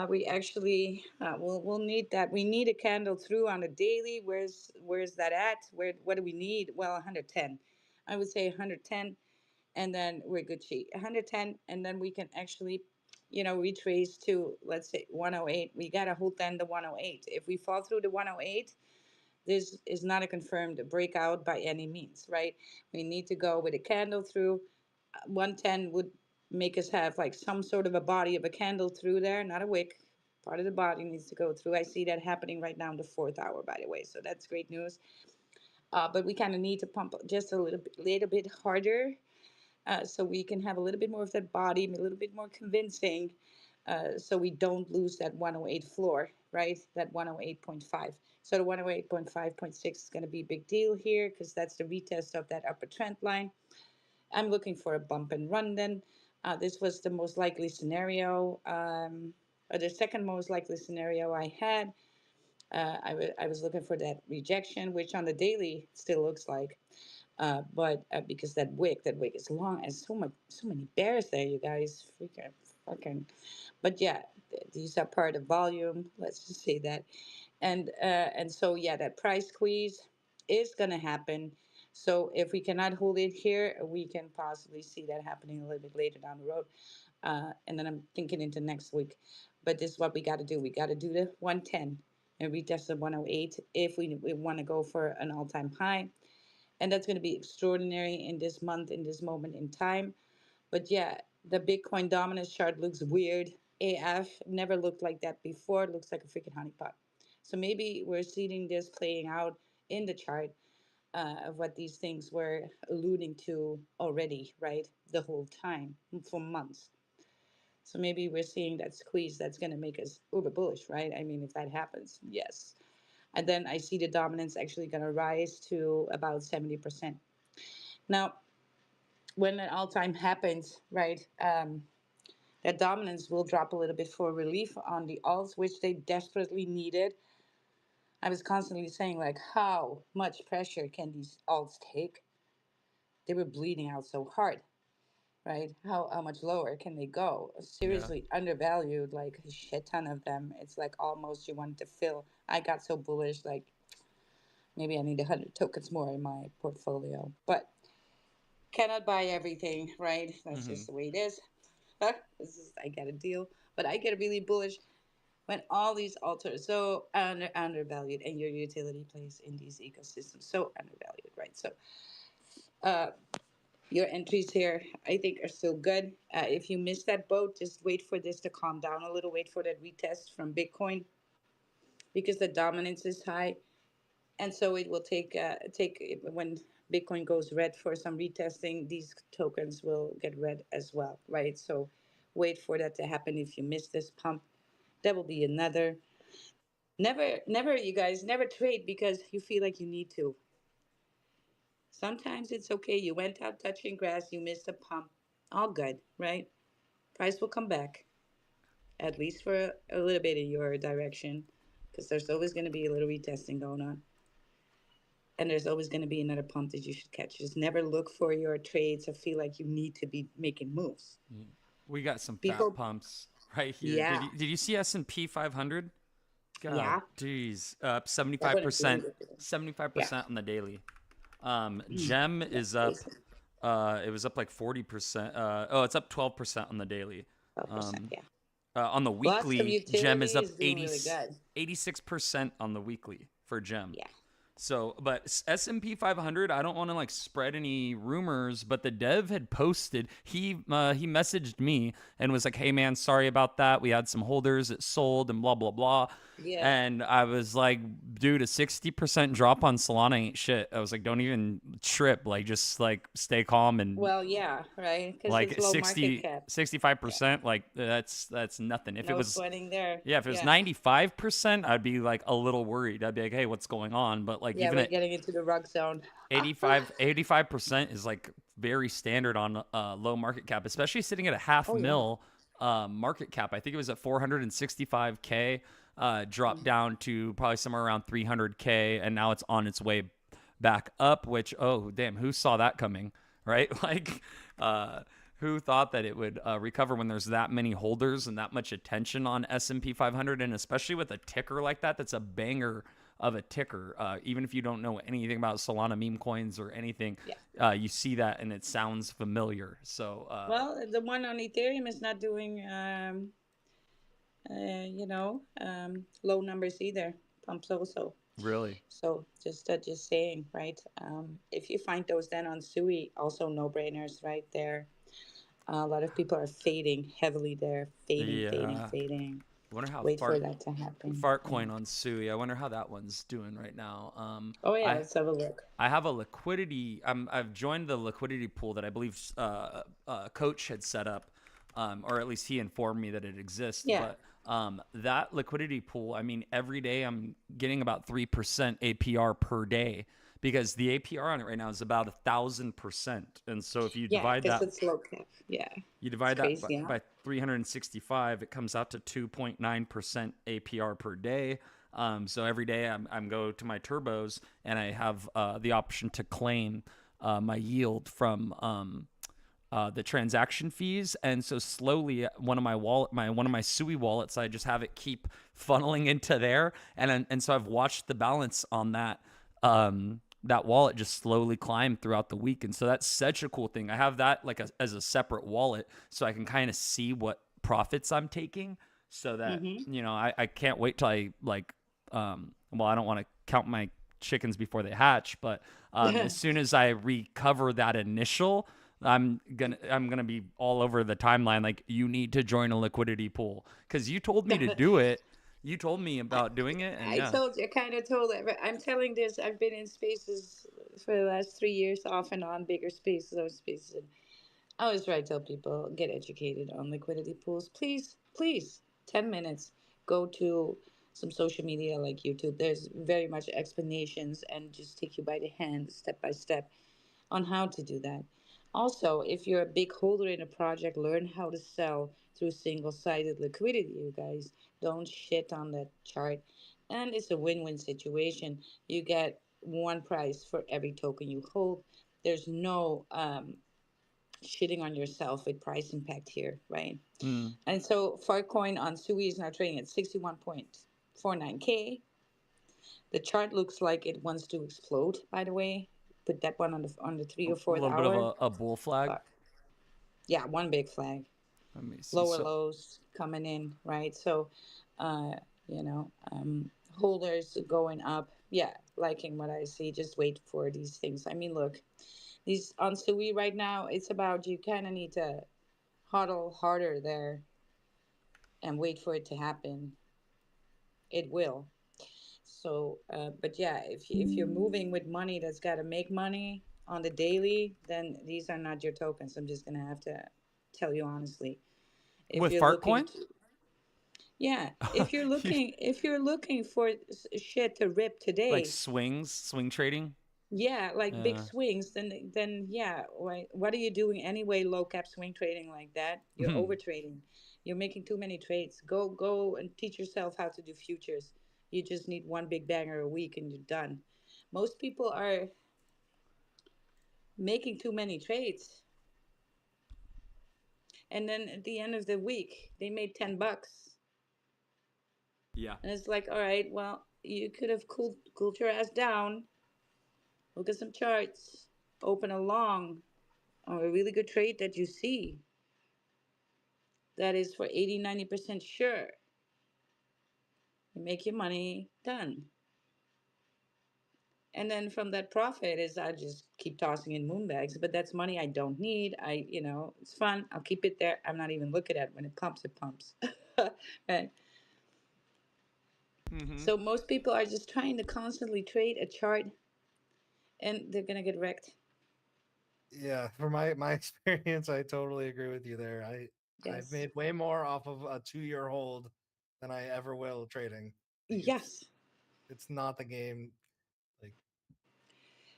We actually we'll need that. We need a candle through on a daily. Where's that at? What do we need? Well, 110. I would say 110, and then we're good sheet. 110, and then we can actually, retrace to, let's say, 108. We gotta hold then the 108. If we fall through the 108, this is not a confirmed breakout by any means, right? We need to go with a candle through. 110 would make us have like some sort of a body of a candle through there, not a wick. Part of the body needs to go through. I see that happening right now in the fourth hour, by the way. So that's great news. But we kind of need to pump just a little bit harder, so we can have a little bit more of that body, a little bit more convincing, so we don't lose that 108 floor, right? That 108.5. So the 108.5.6 is going to be a big deal here because that's the retest of that upper trend line. I'm looking for a bump and run then. This was the most likely scenario, or the second most likely scenario I had. I was looking for that rejection, which on the daily still looks like, but because that wick is long and so many bears there, you guys, freaking, fucking. But yeah, these are part of volume. Let's just say that, and so yeah, that price squeeze is gonna happen. So if we cannot hold it here, we can possibly see that happening a little bit later down the road. And then I'm thinking into next week. But this is what we got to do. We got to do the 110 and retest the 108 if we want to go for an all-time high. And that's going to be extraordinary in this month, in this moment in time. But yeah, the Bitcoin dominance chart looks weird. AF never looked like that before. It looks like a freaking honeypot. So maybe we're seeing this playing out in the chart of what these things were alluding to already, right? The whole time for months. So maybe we're seeing that squeeze that's going to make us uber bullish, right? I mean, if that happens, yes. And then I see the dominance actually going to rise to about 70%. Now, when an all time happens, right, that dominance will drop a little bit for relief on the alts, which they desperately needed. I was constantly saying, like, how much pressure can these alts take? They were bleeding out so hard, right? How much lower can they go? Yeah. Seriously undervalued, like a shit ton of them. It's like almost you want to fill. I got so bullish, like maybe I need 100 tokens more in my portfolio, but cannot buy everything, right? That's Hmm. just the way it is. This is I got a deal, but I get really bullish when all these altars so undervalued and your utility plays in these ecosystems so undervalued, right? So uh, your entries here, I think, are still good. If you miss that boat, just wait for this to calm down a little. Wait for that retest from Bitcoin because the dominance is high, and so it will take when Bitcoin goes red for some retesting. These tokens will get red as well, right? So wait for that to happen. If you miss this pump, that will be another. Never, you guys, never trade because you feel like you need to. Sometimes it's okay. You went out touching grass, you missed a pump. All good, right? Price will come back, at least for a little bit in your direction, because there's always going to be a little retesting going on. And there's always going to be another pump that you should catch. Just never look for your trades or feel like you need to be making moves. We got some fat People, pumps right here. yeah, Did you see S&P 500? God, yeah, geez, up that wouldn't be 75%, good. Yeah, 75% on the daily. Gem yeah, is up. basically It was up like 40%. Oh, it's up 12% on the daily. 12%. Um, Yeah, On the Lots of weekly, Gem is utility up is doing really good. 86% on the weekly for Gem. Yeah. So, but S&P 500, I don't want to like spread any rumors, but the dev had posted, he messaged me and was like, "Hey man, sorry about that. We had some holders that sold and blah blah blah." Yeah. And I was like, "Dude, a 60% drop on Solana ain't shit." I was like, "Don't even trip. Like just like stay calm and Well, yeah, right. Because like it's low market cap. 65%, like that's nothing. If it No was sweating there. yeah, if it was Yeah. 95%, I'd be like a little worried. I'd be like, "Hey, what's going on?" But like Yeah, even we're at getting into the rug zone. 85% is like very standard on low market cap, especially sitting at a half Oh yeah. mil market cap. I think it was at 465K, dropped Mm. down to probably somewhere around 300K, and now it's on its way back up, which, oh, damn, who saw that coming, right? Like, who thought that it would recover when there's that many holders and that much attention on S&P 500, and especially with a ticker like that, that's a banger of a ticker. Even if you don't know anything about Solana meme coins or anything, Yeah. you see that and it sounds familiar. So, Well, the one on Ethereum is not doing, low numbers either. Pumps also. really, So just saying, right? If you find those then on Sui, also no brainers right there. A lot of people are fading heavily there, fading, fading, yeah. fading. I wonder how Wait for that to happen. fart Yeah. coin on Sui. I wonder how that one's doing right now. Oh yeah, I let's have a look. I have a liquidity. I've joined the liquidity pool that I believe Coach had set up, or at least he informed me that it exists. Yeah. But that liquidity pool, I mean, every day I'm getting about 3% APR per day because the APR on it right now is about 1,000%. And so if you Yeah, divide because that, it's low cap. Yeah. you It's divide that crazy, huh? by 365, it comes out to 2.9% APR per day. So every day I'm go to my turbos and I have the option to claim my yield from the transaction fees. And so slowly one of my Sui wallets, I just have it keep funneling into there. And so I've watched the balance on that wallet just slowly climb throughout the week. And so that's such a cool thing. I have that like as a separate wallet so I can kind of see what profits I'm taking so that, Mm-hmm. I can't wait till I like, well, I don't want to count my chickens before they hatch, but as soon as I recover that initial, I'm gonna be all over the timeline. Like, you need to join a liquidity pool because you told me to do it. You told me about doing it, and I yeah. told you, I kind of told it. I'm telling this. I've been in spaces for the last 3 years, off and on, bigger spaces, those spaces. And I always try to tell people get educated on liquidity pools. Please, please, 10 minutes. Go to some social media like YouTube. There's very much explanations and just take you by the hand, step by step, on how to do that. Also, if you're a big holder in a project, learn how to sell through single sided liquidity, you guys. Don't shit on that chart. And it's a win win situation. You get one price for every token you hold. There's no shitting on yourself with price impact here, right? Mm. And so Farcoin on Sui is now trading at 61.49K. The chart looks like it wants to explode, by the way. Put that one on the three A or fourth little bit of hour. a bull flag. Fuck. Yeah, one big flag. Let me see. Lower So lows coming in, right? So, uh, you know, holders going up. Yeah, liking what I see. Just wait for these things. I mean, look, these on Sui right now, it's about you kind of need to huddle harder there and wait for it to happen. It will. So, but yeah, if you're moving with money that's got to make money on the daily, then these are not your tokens. I'm just gonna have to tell you honestly. If with you're looking Fartcoin, to, yeah, you if you're looking for shit to rip like today, swing trading. yeah, like big Yeah. swings, then yeah, what are you doing anyway? Low cap swing trading like that, you're over trading. You're making too many trades. Go and teach yourself how to do futures. You just need one big banger a week and you're done. Most people are making too many trades, and then at the end of the week they made $10, Yeah. and it's like, all right, well, you could have cooled your ass down. Look at some charts. Open a long or a really good trade that you see. that is for 80-90% sure. You make your money, done. And then from that profit is I just keep tossing in moon bags, but that's money I don't need. It's fun. I'll keep it there. I'm not even looking at it. When it pumps, it pumps. Right. Mm-hmm. So most people are just trying to constantly trade a chart, and they're gonna get wrecked. Yeah, for my experience, I totally agree with you there. I've Yes. made way more off of a 2-year hold than I ever will trading. Like Yes. it's not the game. Like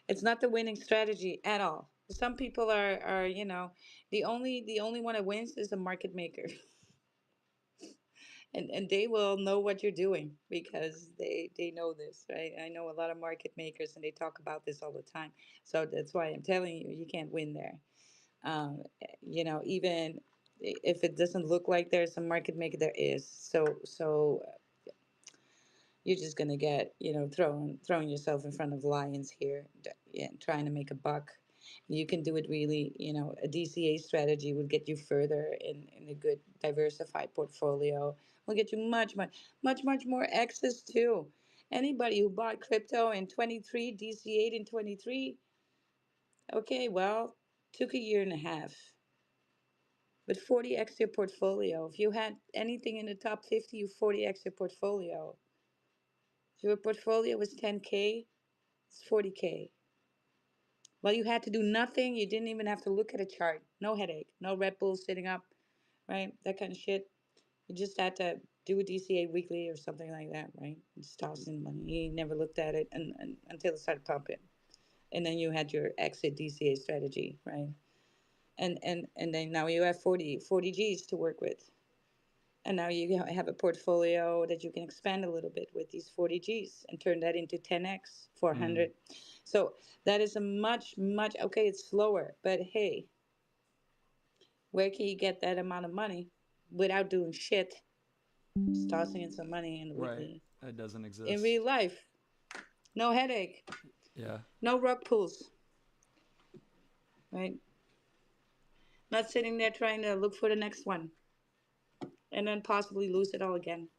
It's not the winning strategy at all. Some people are the only one that wins is the market maker. And they will know what you're doing because they know this, right? I know a lot of market makers and they talk about this all the time. So that's why I'm telling you, you can't win there. Even if it doesn't look like there's a market maker, there is. So you're just gonna get throwing yourself in front of lions here, yeah, trying to make a buck. You can do it really. A DCA strategy would get you further in a good diversified portfolio. Will get you much much more access to. Anybody who bought crypto in 23, DCA'd in 23, okay, well, took a year and a half, but 40x your portfolio. If you had anything in the top 50, you 40x your portfolio. If your portfolio was 10K, it's 40K. Well, you had to do nothing. You didn't even have to look at a chart. No headache. No Red Bull sitting up, right? That kind of shit. You just had to do a DCA weekly or something like that, right? Just toss in money. You never looked at it until it started pumping. And then you had your exit DCA strategy, right? And then now you have 40 G's to work with. And now you have a portfolio that you can expand a little bit with these 40 Gs and turn that into 10x, Mm. 400. So that is a much, okay, it's slower, but hey, where can you get that amount of money without doing shit? Just tossing in some money in the Right. weekly. It doesn't In exist. real life, no headache, Yeah. no rug pulls, right? Not sitting there trying to look for the next one and then possibly lose it all again.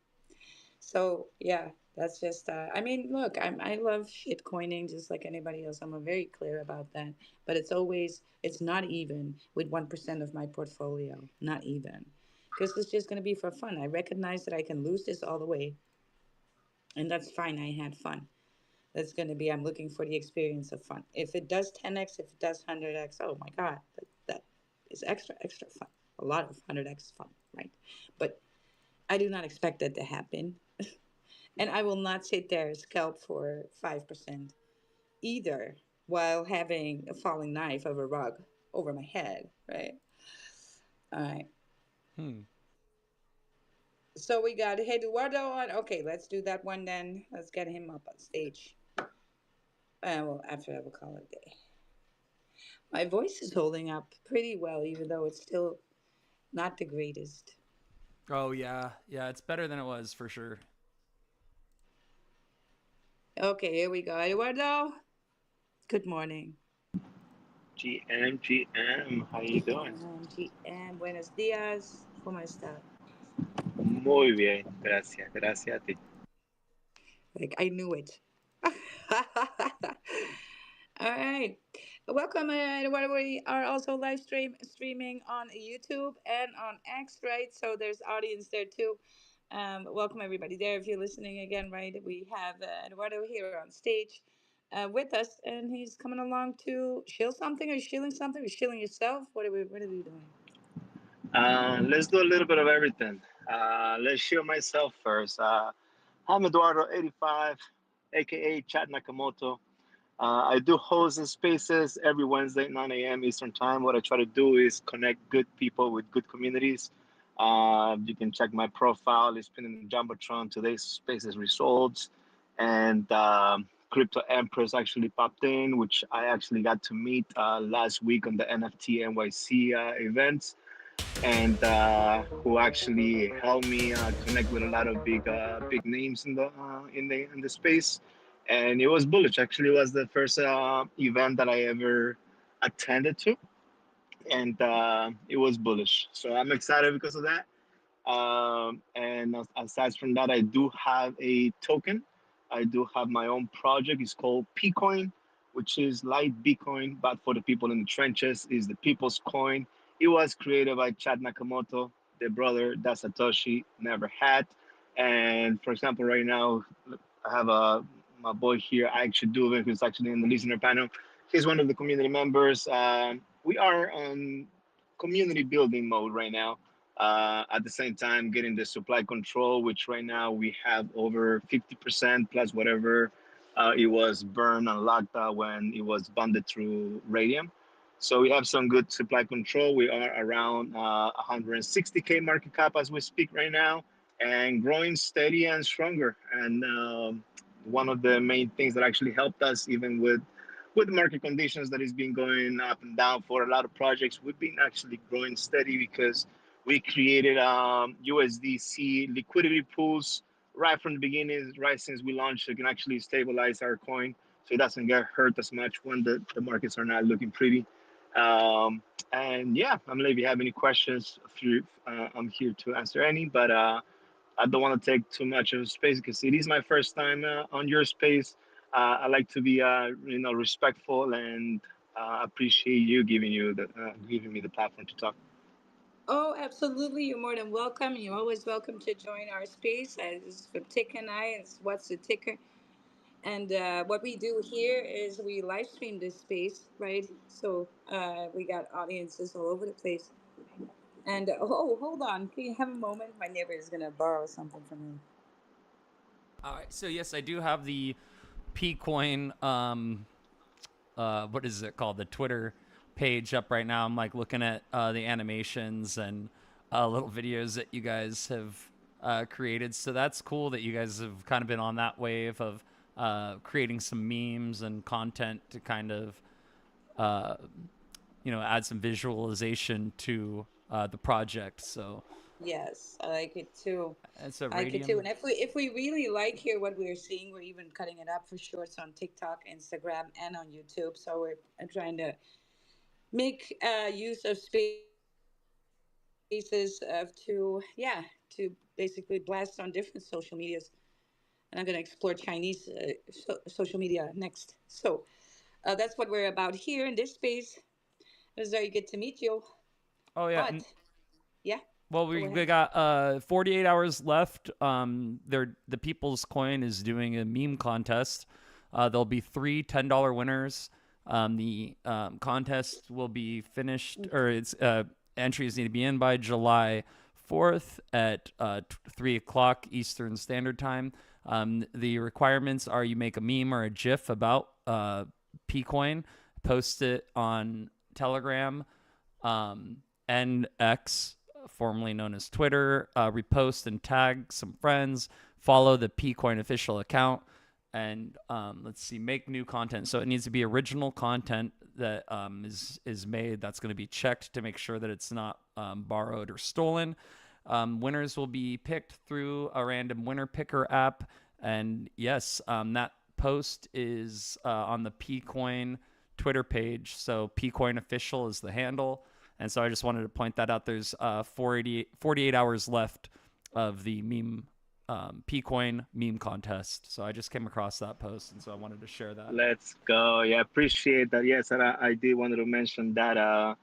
So yeah, that's just. I mean, look, I love shit coining just like anybody else. I'm very clear about that. But it's not even with 1% of my portfolio. Not even, because it's just gonna be for fun. I recognize that I can lose this all the way, and that's fine. I had fun. That's gonna be. I'm looking for the experience of fun. If it does 10x, if it does 100x, oh my god, that is extra fun. A lot of 100x fun, right? But I do not expect that to happen. And I will not sit there scalp for 5% either while having a falling knife of a rug over my head, right? All right. Hmm. So we got Eduardo on. Okay, let's do that one then. Let's get him up on stage. Well, after I will call it a day. My voice is holding up pretty well, even though it's still not the greatest. Oh yeah. Yeah. It's better than it was for sure. Okay, here we go. Eduardo, good morning. GM, how you doing? GM, buenos dias. ¿Cómo está? Muy bien, gracias, gracias a ti. Like, I knew it. All right. Welcome, everyone. We are also streaming on YouTube and on X, right? So there's audience there too. Welcome everybody there. If you're listening again, right? We have Eduardo here on stage with us, and he's coming along to shill something. Are you shilling something? Are you shilling yourself? What are we doing? Let's do a little bit of everything. Let's show myself first. I'm Eduardo85, aka Chad Nakamoto. I do hosts and spaces every Wednesday at 9 a.m. Eastern Time. What I try to do is connect good people with good communities. You can check my profile. It's been in the Jumbotron. Today's spaces results. And Crypto Empress actually popped in, which I actually got to meet last week on the NFT NYC event, and who actually helped me connect with a lot of big names in the space. And it was bullish. Actually, it was the first event that I ever attended to, and it was bullish. So I'm excited because of that. And aside from that, I do have a token. I do have my own project. It's called Pcoin, which is like Bitcoin, but for the people in the trenches. Is the people's coin. It was created by Chad Nakamoto, the brother that Satoshi never had. And for example, right now I have my boy here, Ike Shaduva, who's actually in the listener panel. He's one of the community members. We are on community building mode right now. At the same time, getting the supply control, which right now we have over 50% plus whatever it was burned and locked when it was bonded through radium. So we have some good supply control. We are around 160K market cap as we speak right now, and growing steady and stronger. And one of the main things that actually helped us, even with market conditions that has been going up and down for a lot of projects, we've been actually growing steady because we created USDC liquidity pools right from the beginning, right since we launched. It can actually stabilize our coin so it doesn't get hurt as much when the markets are not looking pretty. And yeah, I mean, if you have any questions, I'm here to answer any. But I don't want to take too much of space because it is my first time on your space. I like to be, respectful and appreciate you giving me the platform to talk. Oh, absolutely. You're more than welcome. You're always welcome to join our space. This is for Tick and I. It's What's the Ticker? And what we do here is we live stream this space, right? So we got audiences all over the place. And oh, hold on. Can you have a moment? My neighbor is going to borrow something from me. All right, so yes, I do have the Pcoin. What is it called? The Twitter page up right now. I'm like looking at the animations and little videos that you guys have created. So that's cool that you guys have kind of been on that wave of creating some memes and content to kind of uh, add some visualization to the project. So Yes, I like it too. it's a I like it too. radium. And if we really like here what we're seeing, we're even cutting it up for shorts on TikTok, Instagram, and on YouTube. So we're trying to make use of spaces to basically blast on different social medias. And I'm going to explore Chinese social media next. So that's what we're about here in this space. It was very good to meet you. Oh yeah, But and yeah, well, go we ahead. got 48 hours left. The People's Coin is doing a meme contest. There'll be three $10 winners. The contest will be finished, or its entries need to be in by July 4th at 3 o'clock Eastern Standard Time. The requirements are you make a meme or a GIF about Pcoin, post it on Telegram, and X, formerly known as Twitter, repost and tag some friends, follow the Pcoin official account, and let's see, make new content. So it needs to be original content that is made. That's going to be checked to make sure that it's not borrowed or stolen. Winners will be picked through a random winner picker app, and yes, that post is on the Pcoin Twitter page. So Pcoin official is the handle. And so I just wanted to point that out. There's 48 hours left of the Pcoin meme contest. So I just came across that post, and so I wanted to share that. Let's go. Yeah, appreciate that. Yes, and I did wanted to mention that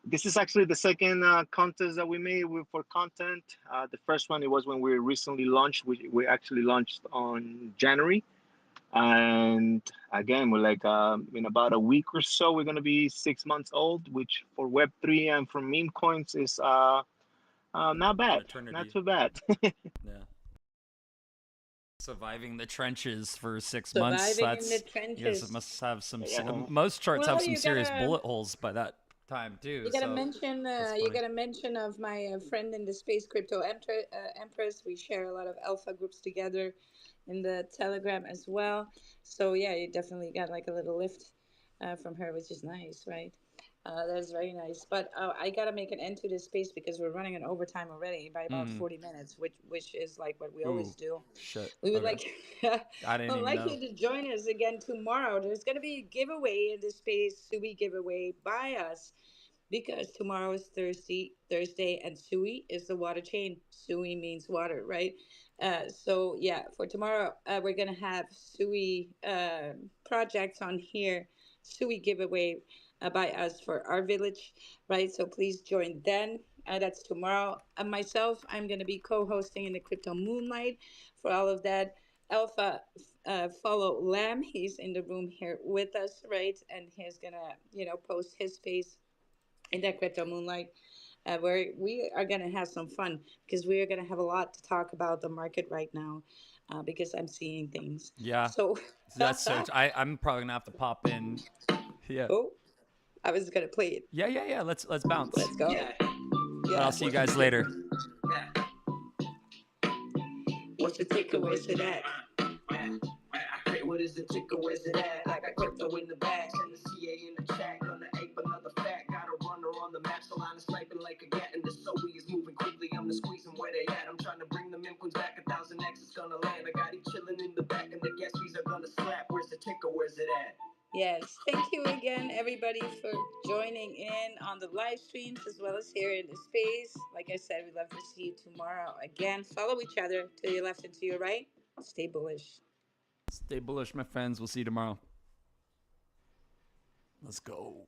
this is actually the second contest that we made for content. The first one, it was when we recently launched. We actually launched on January. And again, we're like in about a week or so, we're gonna be 6 months old, which for Web3 and for meme coins is not An bad, not eternity. too bad. Yeah. Surviving the trenches for 6 months. Surviving in the That's you guys trenches. must have some. Yeah. Most charts have Well, some serious bullet holes by that time too. you gotta So mention that's you funny. gotta mention of my friend in the space crypto empress. We share a lot of alpha groups together in the Telegram as well. So yeah, you definitely got like a little lift from her, which is nice, right? That's very nice. But I gotta make an end to this space because we're running an overtime already by about Mm. 40 minutes, which is like what we Ooh, always do. shit. We would Okay. like I didn't I'd even like know. you to join us again tomorrow. There's gonna be a giveaway in this space to be giveaway by us. because tomorrow is Thursday, and Sui is the water chain. Sui means water, right? So yeah, for tomorrow, we're gonna have Sui projects on here, Sui giveaway by us for our village, right? So please join then. That's tomorrow. Myself, I'm gonna be co-hosting in the Crypto Moonlight for all of that. Alpha, follow Lamb. He's in the room here with us, right? And he's gonna, post his face in that Crypto Moonlight, where we are going to have some fun because we are going to have a lot to talk about the market right now, because I'm seeing things. Yeah. So, So that's search. I'm probably gonna have to pop in. Yeah. oh, I was going to play it. Yeah. Let's bounce. Let's go. Yeah. But I'll see you guys later. Yeah. What's the ticker? Where's it at? What is the ticker? Where's it at? I got crypto in the bag, and the CA in the chat. Gonna ape another fact. Got a runner on the map, so line is sniping like a gat. And the SOE is moving quickly. I'm the squeezing where they at. I'm trying to bring them inputs back. 1,000x is gonna land. I got it chilling in the back, and the gas fees are gonna slap. Where's the ticker? Where's it at? Yes, thank you again, everybody, for joining in on the live streams as well as here in the space. Like I said, we'd love to see you tomorrow again. Follow each other to your left and to your right. Stay bullish. Stay bullish, my friends. We'll see you tomorrow. Let's go.